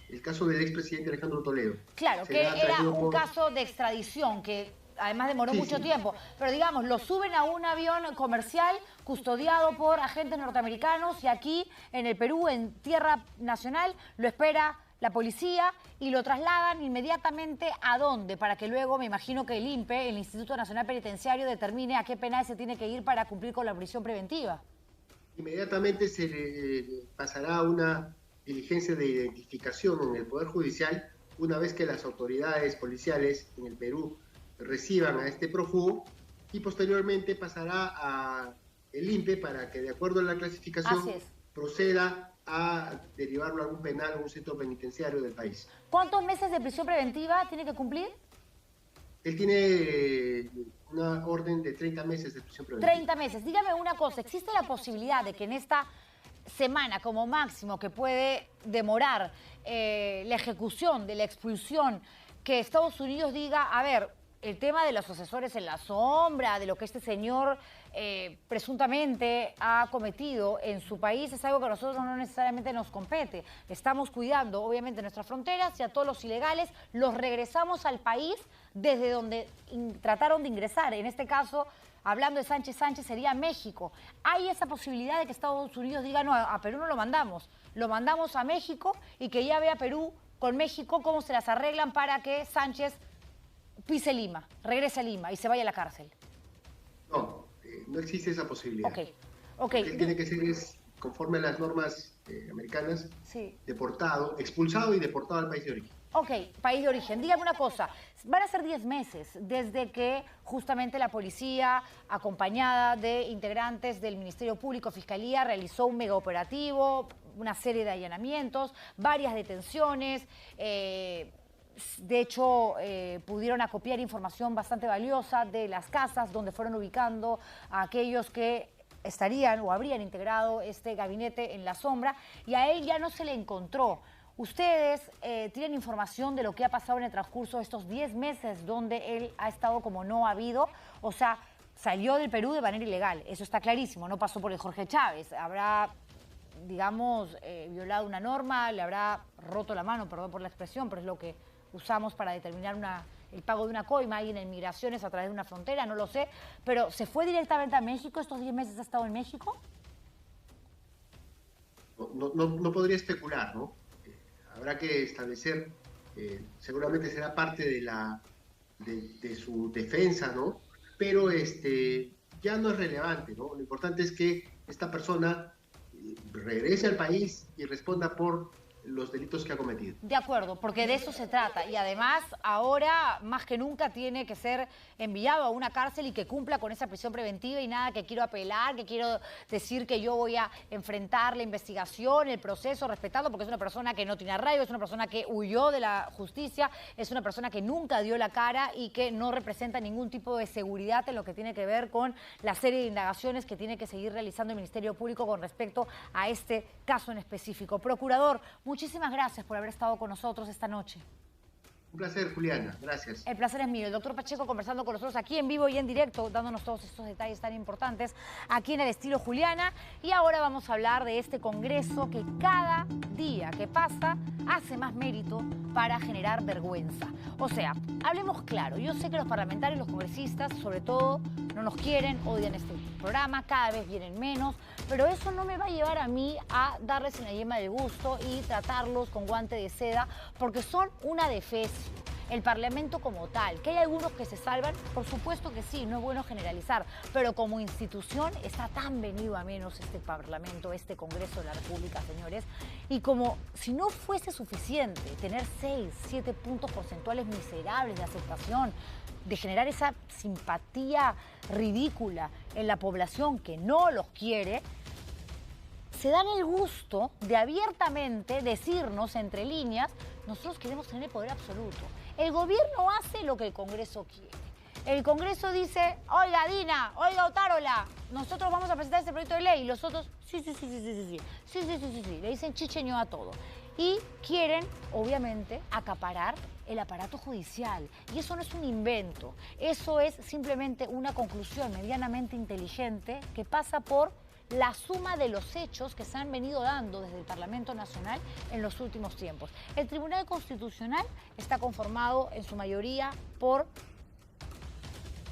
S14: el caso del expresidente Alejandro Toledo.
S1: Claro, que era un caso de extradición que además demoró mucho tiempo, pero digamos, lo suben a un avión comercial custodiado por agentes norteamericanos y aquí en el Perú, en tierra nacional, lo espera la policía y lo trasladan inmediatamente ¿a dónde? Para que luego, me imagino que el INPE, el Instituto Nacional Penitenciario, determine a qué penal se tiene que ir para cumplir con la prisión preventiva.
S14: Inmediatamente se le pasará una diligencia de identificación en el Poder Judicial una vez que las autoridades policiales en el Perú reciban a este prófugo y posteriormente pasará a el INPE para que de acuerdo a la clasificación proceda a derivarlo a algún penal o un centro penitenciario del país.
S1: ¿Cuántos meses de prisión preventiva tiene que cumplir?
S14: Él tiene una orden de 30 meses de prisión preventiva.
S1: 30 meses. Dígame una cosa, ¿existe la posibilidad de que en esta semana como máximo que puede demorar la ejecución de la expulsión, que Estados Unidos diga, a ver, el tema de los asesores en la sombra, de lo que este señor presuntamente ha cometido en su país, es algo que a nosotros no necesariamente nos compete? Estamos cuidando, obviamente, nuestras fronteras y a todos los ilegales los regresamos al país desde donde trataron de ingresar. En este caso, hablando de Sánchez Sánchez, sería México. ¿Hay esa posibilidad de que Estados Unidos diga, no, a Perú no lo mandamos a México y que ya vea Perú con México cómo se las arreglan para que Sánchez pise Lima, regrese a Lima y se vaya a la cárcel?
S14: No existe esa posibilidad. Lo que tiene que ser es, conforme a las normas americanas, expulsado y deportado al país de origen.
S1: País de origen. Dígame una cosa, van a ser 10 meses desde que justamente la policía, acompañada de integrantes del Ministerio Público, Fiscalía, realizó un megaoperativo, una serie de allanamientos, varias detenciones. De hecho, pudieron acopiar información bastante valiosa de las casas donde fueron ubicando a aquellos que estarían o habrían integrado este gabinete en la sombra, y a él ya no se le encontró. ¿Ustedes tienen información de lo que ha pasado en el transcurso de estos 10 meses donde él ha estado como no habido? O sea, salió del Perú de manera ilegal, eso está clarísimo, no pasó por el Jorge Chávez. Habrá, digamos, violado una norma, le habrá roto la mano, perdón por la expresión, pero es lo que usamos para determinar el pago de una coima ahí en migraciones a través de una frontera, no lo sé. Pero ¿se fue directamente a México? ¿Estos 10 meses ha estado en México?
S14: No podría especular, ¿no? Habrá que establecer, seguramente será parte de su defensa, ¿no? Pero ya no es relevante, ¿no? Lo importante es que esta persona regrese al país y responda por los delitos que ha cometido.
S1: De acuerdo, porque de eso se trata. Y además, ahora más que nunca tiene que ser enviado a una cárcel y que cumpla con esa prisión preventiva y nada que quiero apelar, que quiero decir que yo voy a enfrentar la investigación, el proceso, respetando, porque es una persona que no tiene arraigo, es una persona que huyó de la justicia, es una persona que nunca dio la cara y que no representa ningún tipo de seguridad en lo que tiene que ver con la serie de indagaciones que tiene que seguir realizando el Ministerio Público con respecto a este caso en específico. Procurador, muchísimas gracias por haber estado con nosotros esta noche.
S14: Un placer, Juliana. Gracias.
S1: El placer es mío. El doctor Pacheco conversando con nosotros aquí en vivo y en directo, dándonos todos estos detalles tan importantes aquí en el estilo Juliana. Y ahora vamos a hablar de este congreso que cada día que pasa hace más mérito para generar vergüenza. O sea, hablemos claro. Yo sé que los parlamentarios, los congresistas, sobre todo, no nos quieren, odian este programa, cada vez vienen menos, pero eso no me va a llevar a mí a darles una yema del gusto y tratarlos con guante de seda, porque son una defecio. El Parlamento como tal, que hay algunos que se salvan, por supuesto que sí, no es bueno generalizar, pero como institución está tan venido a menos este Parlamento, este Congreso de la República, señores, y como si no fuese suficiente tener 6, 7 puntos porcentuales miserables de aceptación, de generar esa simpatía ridícula en la población que no los quiere, se dan el gusto de abiertamente decirnos entre líneas, nosotros queremos tener el poder absoluto. El gobierno hace lo que el Congreso quiere. El Congreso dice, oiga Dina, oiga Otárola, nosotros vamos a presentar este proyecto de ley. Y los otros, sí. Le dicen chicheño a todo. Y quieren, obviamente, acaparar el aparato judicial. Y eso no es un invento. Eso es simplemente una conclusión medianamente inteligente que pasa por la suma de los hechos que se han venido dando desde el Parlamento Nacional en los últimos tiempos. El Tribunal Constitucional está conformado en su mayoría por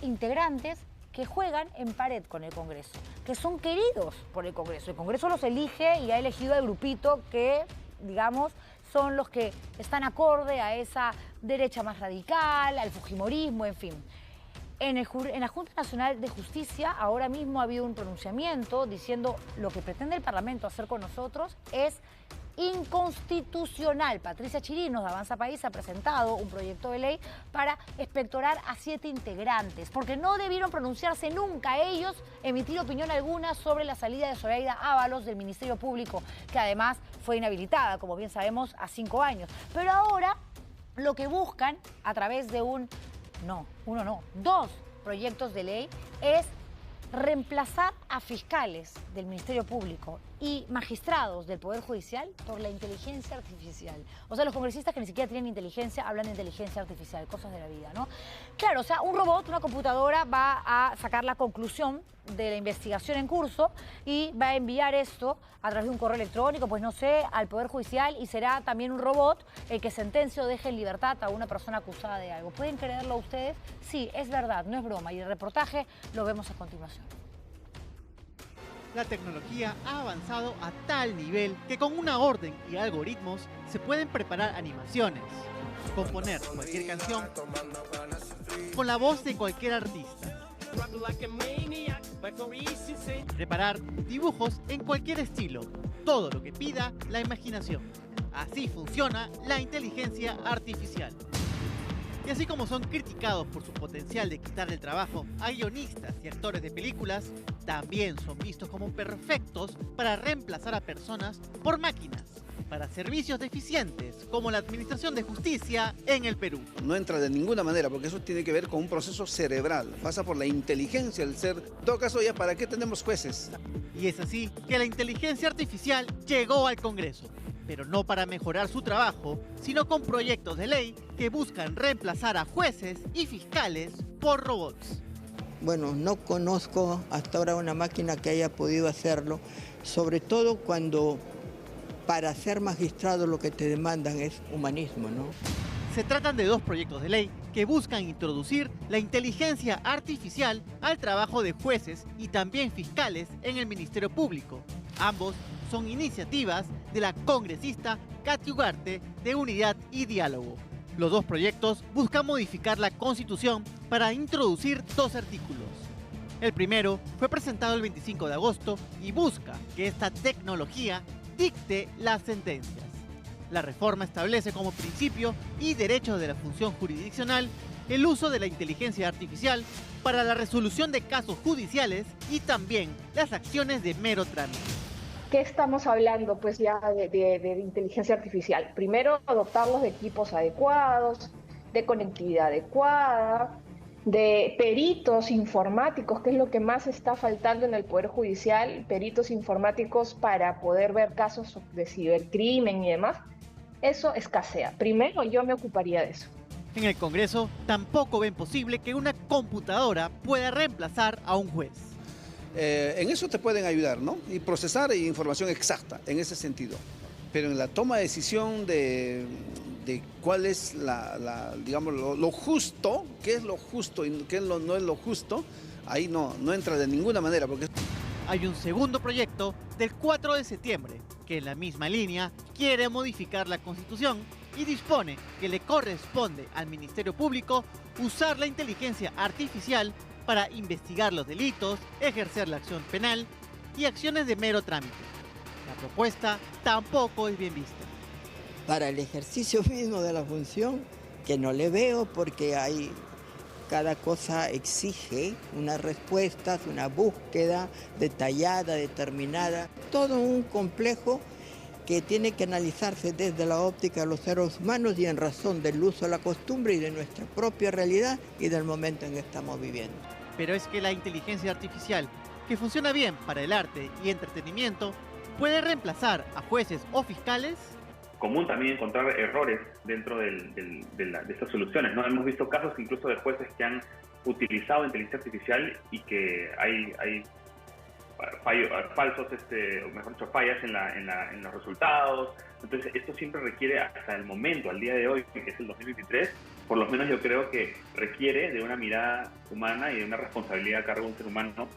S1: integrantes que juegan en pared con el Congreso, que son queridos por el Congreso. El Congreso los elige y ha elegido al grupito que, digamos, son los que están acorde a esa derecha más radical, al fujimorismo, en fin. En la Junta Nacional de Justicia ahora mismo ha habido un pronunciamiento diciendo lo que pretende el Parlamento hacer con nosotros es inconstitucional. Patricia Chirinos de Avanza País ha presentado un proyecto de ley para expectorar a 7 integrantes, porque no debieron pronunciarse nunca ellos, emitir opinión alguna sobre la salida de Zoraida Ábalos del Ministerio Público, que además fue inhabilitada, como bien sabemos, a 5 años. Pero ahora lo que buscan a través de dos proyectos de ley es reemplazar a fiscales del Ministerio Público y magistrados del Poder Judicial por la inteligencia artificial. O sea, los congresistas que ni siquiera tienen inteligencia hablan de inteligencia artificial, cosas de la vida, ¿no? Claro, o sea, un robot, una computadora va a sacar la conclusión de la investigación en curso y va a enviar esto a través de un correo electrónico, pues no sé, al Poder Judicial, y será también un robot el que sentencie o deje en libertad a una persona acusada de algo. ¿Pueden creerlo ustedes? Sí, es verdad, no es broma, y el reportaje lo vemos a continuación.
S15: La tecnología ha avanzado a tal nivel que con una orden y algoritmos se pueden preparar animaciones, componer cualquier canción con la voz de cualquier artista, preparar dibujos en cualquier estilo, todo lo que pida la imaginación. Así funciona la inteligencia artificial. Y así como son criticados por su potencial de quitarle el trabajo a guionistas y actores de películas, también son vistos como perfectos para reemplazar a personas por máquinas, para servicios deficientes como la administración de justicia en el Perú.
S16: No entra de ninguna manera, porque eso tiene que ver con un proceso cerebral, pasa por la inteligencia del ser. En todo caso, ya, ¿para qué tenemos jueces?
S15: Y es así que la inteligencia artificial llegó al Congreso, pero no para mejorar su trabajo, sino con proyectos de ley que buscan reemplazar a jueces y fiscales por robots.
S17: Bueno, no conozco hasta ahora una máquina que haya podido hacerlo, sobre todo cuando para ser magistrado lo que te demandan es humanismo, ¿no?
S15: Se tratan de 2 proyectos de ley que buscan introducir la inteligencia artificial al trabajo de jueces y también fiscales en el Ministerio Público. Ambos son iniciativas de la congresista Katy Ugarte de Unidad y Diálogo. Los 2 proyectos buscan modificar la Constitución para introducir 2 artículos. El primero fue presentado el 25 de agosto y busca que esta tecnología dicte las sentencias. La reforma establece como principio y derecho de la función jurisdiccional el uso de la inteligencia artificial para la resolución de casos judiciales y también las acciones de mero trámite.
S18: ¿Qué estamos hablando pues ya de inteligencia artificial? Primero, adoptar los equipos adecuados, de conectividad adecuada, de peritos informáticos, que es lo que más está faltando en el Poder Judicial, peritos informáticos para poder ver casos de cibercrimen y demás. Eso escasea. Primero, yo me ocuparía de eso.
S15: En el Congreso tampoco ven posible que una computadora pueda reemplazar a un juez.
S16: En eso te pueden ayudar, ¿no? Y procesar información exacta, en ese sentido. Pero en la toma de decisión de cuál es digamos, lo justo, qué es lo justo y qué no es lo justo, ahí no entra de ninguna manera. Porque
S15: hay un segundo proyecto del 4 de septiembre que en la misma línea quiere modificar la Constitución y dispone que le corresponde al Ministerio Público usar la inteligencia artificial para investigar los delitos, ejercer la acción penal y acciones de mero trámite. La propuesta tampoco es bien vista.
S17: Para el ejercicio mismo de la función, que no le veo porque cada cosa exige unas respuestas, una búsqueda detallada, determinada, todo un complejo que tiene que analizarse desde la óptica de los seres humanos y en razón del uso de la costumbre y de nuestra propia realidad y del momento en que estamos viviendo.
S15: Pero es que la inteligencia artificial, que funciona bien para el arte y entretenimiento, ¿puede reemplazar a jueces o fiscales?
S19: Común también encontrar errores dentro de estas soluciones, ¿no? Hemos visto casos incluso de jueces que han utilizado inteligencia artificial y que hay fallas en los resultados. Entonces esto siempre requiere, hasta el momento, al día de hoy, que es el 2023, por lo menos yo creo que requiere de una mirada humana y de una responsabilidad a cargo de un ser humano.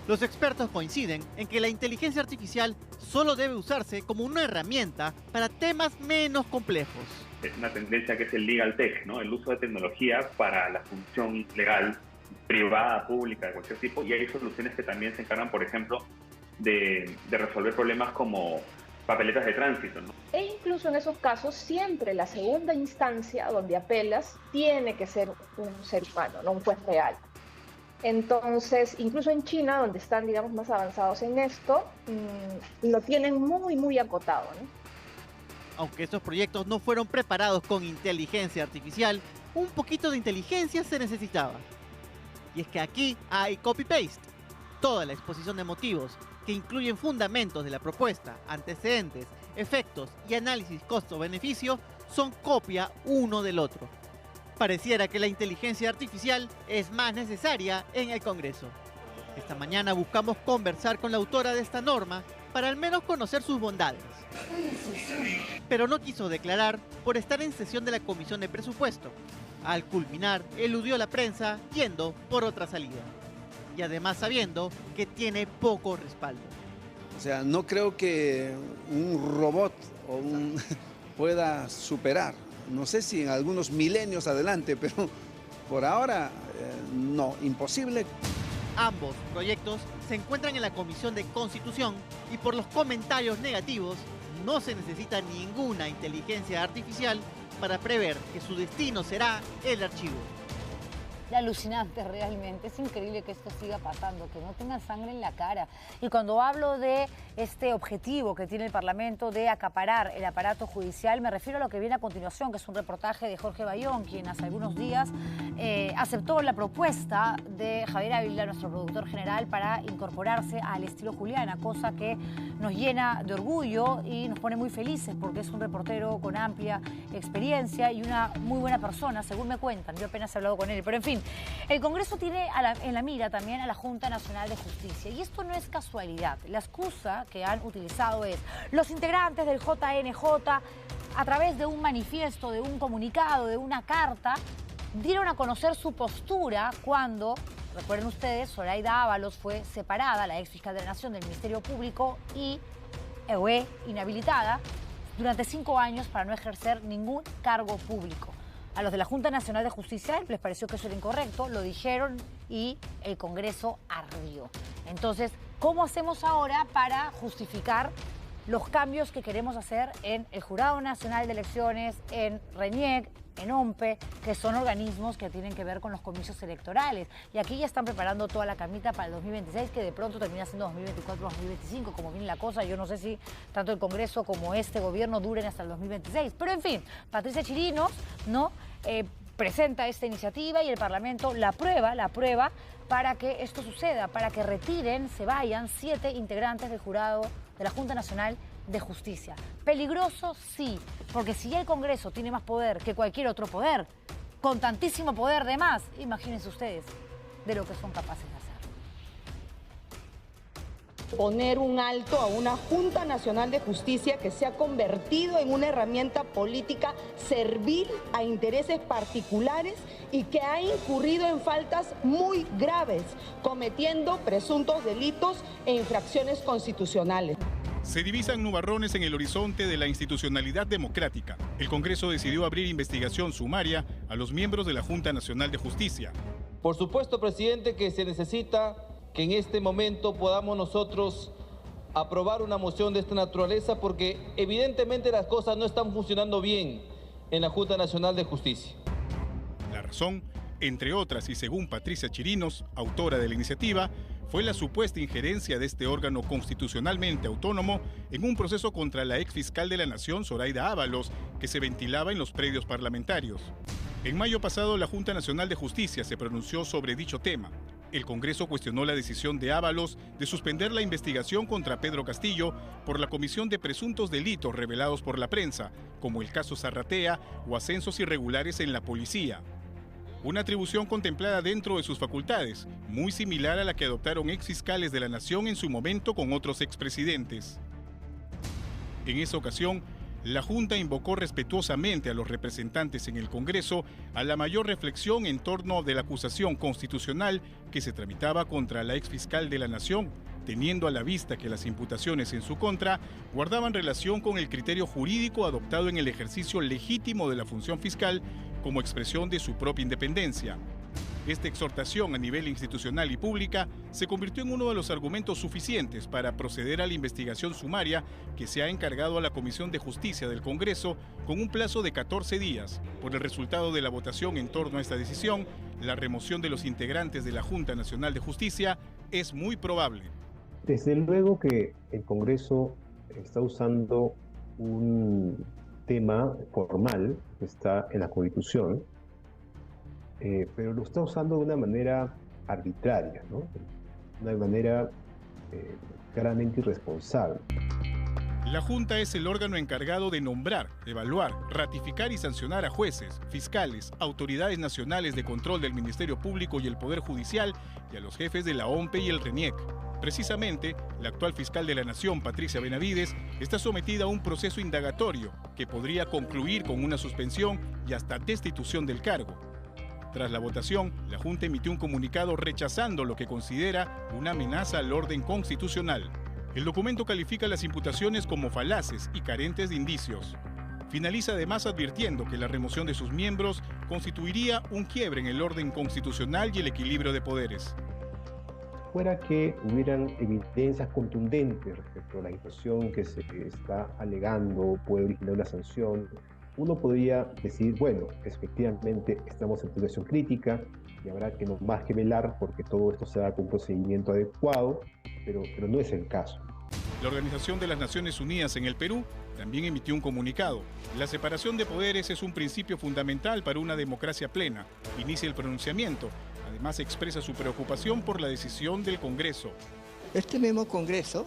S15: Los expertos coinciden en que la inteligencia artificial solo debe usarse como una herramienta para temas menos complejos.
S19: Es una tendencia que es el legal tech, ¿no? El uso de tecnología para la función legal, privada, pública, de cualquier tipo, y hay soluciones que también se encargan, por ejemplo, de resolver problemas como papeletas de tránsito, ¿no?
S18: E incluso en esos casos, siempre la segunda instancia donde apelas tiene que ser un ser humano, no un juez real. Entonces, incluso en China, donde están, digamos, más avanzados en esto, lo tienen muy, muy acotado, ¿no?
S15: Aunque estos proyectos no fueron preparados con inteligencia artificial, un poquito de inteligencia se necesitaba. Y es que aquí hay copy-paste. Toda la exposición de motivos, que incluyen fundamentos de la propuesta, antecedentes, efectos y análisis costo-beneficio, son copia uno del otro. Pareciera que la inteligencia artificial es más necesaria en el Congreso. Esta mañana buscamos conversar con la autora de esta norma para al menos conocer sus bondades. Pero no quiso declarar por estar en sesión de la Comisión de Presupuesto. Al culminar, eludió la prensa yendo por otra salida. Y además sabiendo que tiene poco respaldo.
S16: O sea, no creo que un robot pueda superar. No sé si en algunos milenios adelante, pero por ahora no, imposible.
S15: Ambos proyectos se encuentran en la Comisión de Constitución y por los comentarios negativos no se necesita ninguna inteligencia artificial para prever que su destino será el archivo.
S1: Alucinante realmente, es increíble que esto siga pasando, que no tengan sangre en la cara. Y cuando hablo de este objetivo que tiene el Parlamento de acaparar el aparato judicial, me refiero a lo que viene a continuación, que es un reportaje de Jorge Bayón, quien hace algunos días aceptó la propuesta de Javier Ávila, nuestro productor general, para incorporarse al estilo Juliana, cosa que nos llena de orgullo y nos pone muy felices porque es un reportero con amplia experiencia y una muy buena persona, según me cuentan. Yo apenas he hablado con él, pero en fin. El Congreso tiene en la mira también a la Junta Nacional de Justicia y esto no es casualidad. La excusa que han utilizado es los integrantes del JNJ a través de un manifiesto, de un comunicado, de una carta, dieron a conocer su postura cuando, recuerden ustedes, Zoraida Ábalos fue separada, la ex fiscal de la Nación, del Ministerio Público y fue inhabilitada durante 5 años para no ejercer ningún cargo público. A los de la Junta Nacional de Justicia les pareció que eso era incorrecto, lo dijeron y el Congreso ardió. Entonces, ¿cómo hacemos ahora para justificar los cambios que queremos hacer en el Jurado Nacional de Elecciones, en RENIEC, en OMPE, que son organismos que tienen que ver con los comicios electorales. Y aquí ya están preparando toda la camita para el 2026, que de pronto termina siendo 2024-2025, como viene la cosa. Yo no sé si tanto el Congreso como este gobierno duren hasta el 2026. Pero en fin, Patricia Chirinos, ¿no? Presenta esta iniciativa y el Parlamento la aprueba para que esto suceda, para que se vayan 7 integrantes del jurado de la Junta Nacional de Justicia. Peligroso, sí, porque si ya el Congreso tiene más poder que cualquier otro poder, con tantísimo poder de más, imagínense ustedes de lo que son capaces de hacer.
S20: Poner un alto a una Junta Nacional de Justicia que se ha convertido en una herramienta política servil a intereses particulares y que ha incurrido en faltas muy graves, cometiendo presuntos delitos e infracciones constitucionales.
S21: Se divisan nubarrones en el horizonte de la institucionalidad democrática. El Congreso decidió abrir investigación sumaria a los miembros de la Junta Nacional de Justicia.
S22: Por supuesto, presidente, que se necesita que en este momento podamos nosotros aprobar una moción de esta naturaleza porque evidentemente las cosas no están funcionando bien en la Junta Nacional de Justicia.
S21: La razón, entre otras y según Patricia Chirinos, autora de la iniciativa, fue la supuesta injerencia de este órgano constitucionalmente autónomo en un proceso contra la exfiscal de la Nación, Zoraida Ábalos, que se ventilaba en los predios parlamentarios. En mayo pasado, la Junta Nacional de Justicia se pronunció sobre dicho tema. El Congreso cuestionó la decisión de Ábalos de suspender la investigación contra Pedro Castillo por la comisión de presuntos delitos revelados por la prensa, como el caso Zarratea o ascensos irregulares en la policía. Una atribución contemplada dentro de sus facultades, muy similar a la que adoptaron exfiscales de la Nación en su momento con otros expresidentes. En esa ocasión, la Junta invocó respetuosamente a los representantes en el Congreso a la mayor reflexión en torno de la acusación constitucional que se tramitaba contra la exfiscal de la Nación, teniendo a la vista que las imputaciones en su contra guardaban relación con el criterio jurídico adoptado en el ejercicio legítimo de la función fiscal como expresión de su propia independencia. Esta exhortación a nivel institucional y pública se convirtió en uno de los argumentos suficientes para proceder a la investigación sumaria que se ha encargado a la Comisión de Justicia del Congreso con un plazo de 14 días. Por el resultado de la votación en torno a esta decisión, la remoción de los integrantes de la Junta Nacional de Justicia es muy probable.
S23: Desde luego que el Congreso está usando un tema formal que está en la Constitución, pero lo está usando de una manera arbitraria, ¿no? De una manera claramente irresponsable.
S21: La Junta es el órgano encargado de nombrar, evaluar, ratificar y sancionar a jueces, fiscales, autoridades nacionales de control del Ministerio Público y el Poder Judicial y a los jefes de la OMPE y el RENIEC. Precisamente, la actual fiscal de la Nación, Patricia Benavides, está sometida a un proceso indagatorio que podría concluir con una suspensión y hasta destitución del cargo. Tras la votación, la Junta emitió un comunicado rechazando lo que considera una amenaza al orden constitucional. El documento califica las imputaciones como falaces y carentes de indicios. Finaliza además advirtiendo que la remoción de sus miembros constituiría un quiebre en el orden constitucional y el equilibrio de poderes.
S23: Fuera que hubieran evidencias contundentes respecto a la situación que se está alegando puede originar una sanción, uno podría decir, bueno, efectivamente estamos en situación crítica y habrá que no más que velar porque todo esto se haga con un procedimiento adecuado, pero no es el caso.
S21: La Organización de las Naciones Unidas en el Perú también emitió un comunicado. La separación de poderes es un principio fundamental para una democracia plena. Inicia el pronunciamiento. Además expresa su preocupación por la decisión del Congreso.
S17: Este mismo Congreso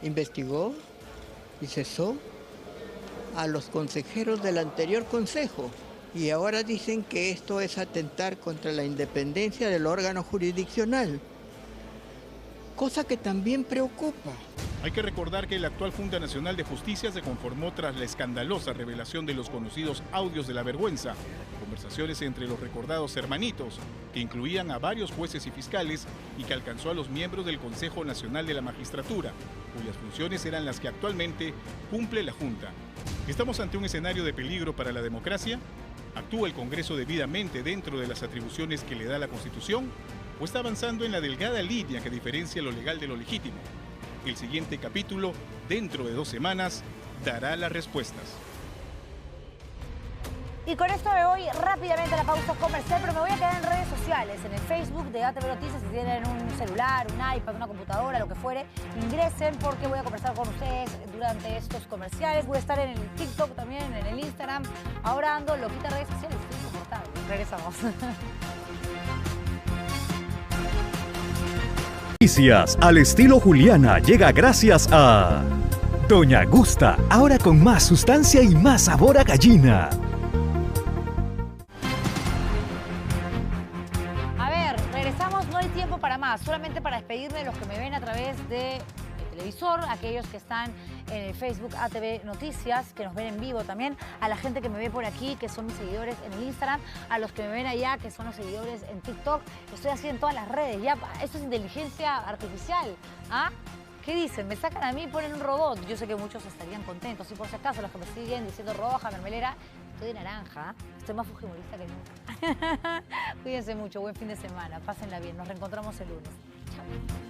S17: investigó y cesó a los consejeros del anterior Consejo y ahora dicen que esto es atentar contra la independencia del órgano jurisdiccional, cosa que también preocupa.
S21: Hay que recordar que la actual Junta Nacional de Justicia se conformó tras la escandalosa revelación de los conocidos audios de la vergüenza, conversaciones entre los recordados hermanitos, que incluían a varios jueces y fiscales y que alcanzó a los miembros del Consejo Nacional de la Magistratura, cuyas funciones eran las que actualmente cumple la Junta. ¿Estamos ante un escenario de peligro para la democracia? ¿Actúa el Congreso debidamente dentro de las atribuciones que le da la Constitución? ¿O está avanzando en la delgada línea que diferencia lo legal de lo legítimo? El siguiente capítulo, dentro de 2 semanas, dará las respuestas.
S1: Y con esto me voy rápidamente a la pausa comercial, pero me voy a quedar en redes sociales, en el Facebook de ATV Noticias. Si tienen un celular, un iPad, una computadora, lo que fuere, ingresen porque voy a conversar con ustedes durante estos comerciales. Voy a estar en el TikTok también, en el Instagram. Ahora ando loquita en redes sociales, estoy insoportable. Regresamos.
S2: Noticias al estilo Juliana llega gracias a Doña Gusta, ahora con más sustancia y más sabor a gallina.
S1: No hay tiempo para más, solamente para despedirme de los que me ven a través del televisor, aquellos que están en el Facebook ATV Noticias, que nos ven en vivo también, a la gente que me ve por aquí, que son mis seguidores en el Instagram, a los que me ven allá, que son los seguidores en TikTok. Estoy así en todas las redes, ya, esto es inteligencia artificial, ¿ah? ¿Qué dicen? Me sacan a mí y ponen un robot. Yo sé que muchos estarían contentos. Y por si acaso, los que me siguen diciendo roja, mermelera, estoy de naranja. Estoy más fujimorista que nunca. Cuídense mucho. Buen fin de semana. Pásenla bien. Nos reencontramos el lunes. Chao.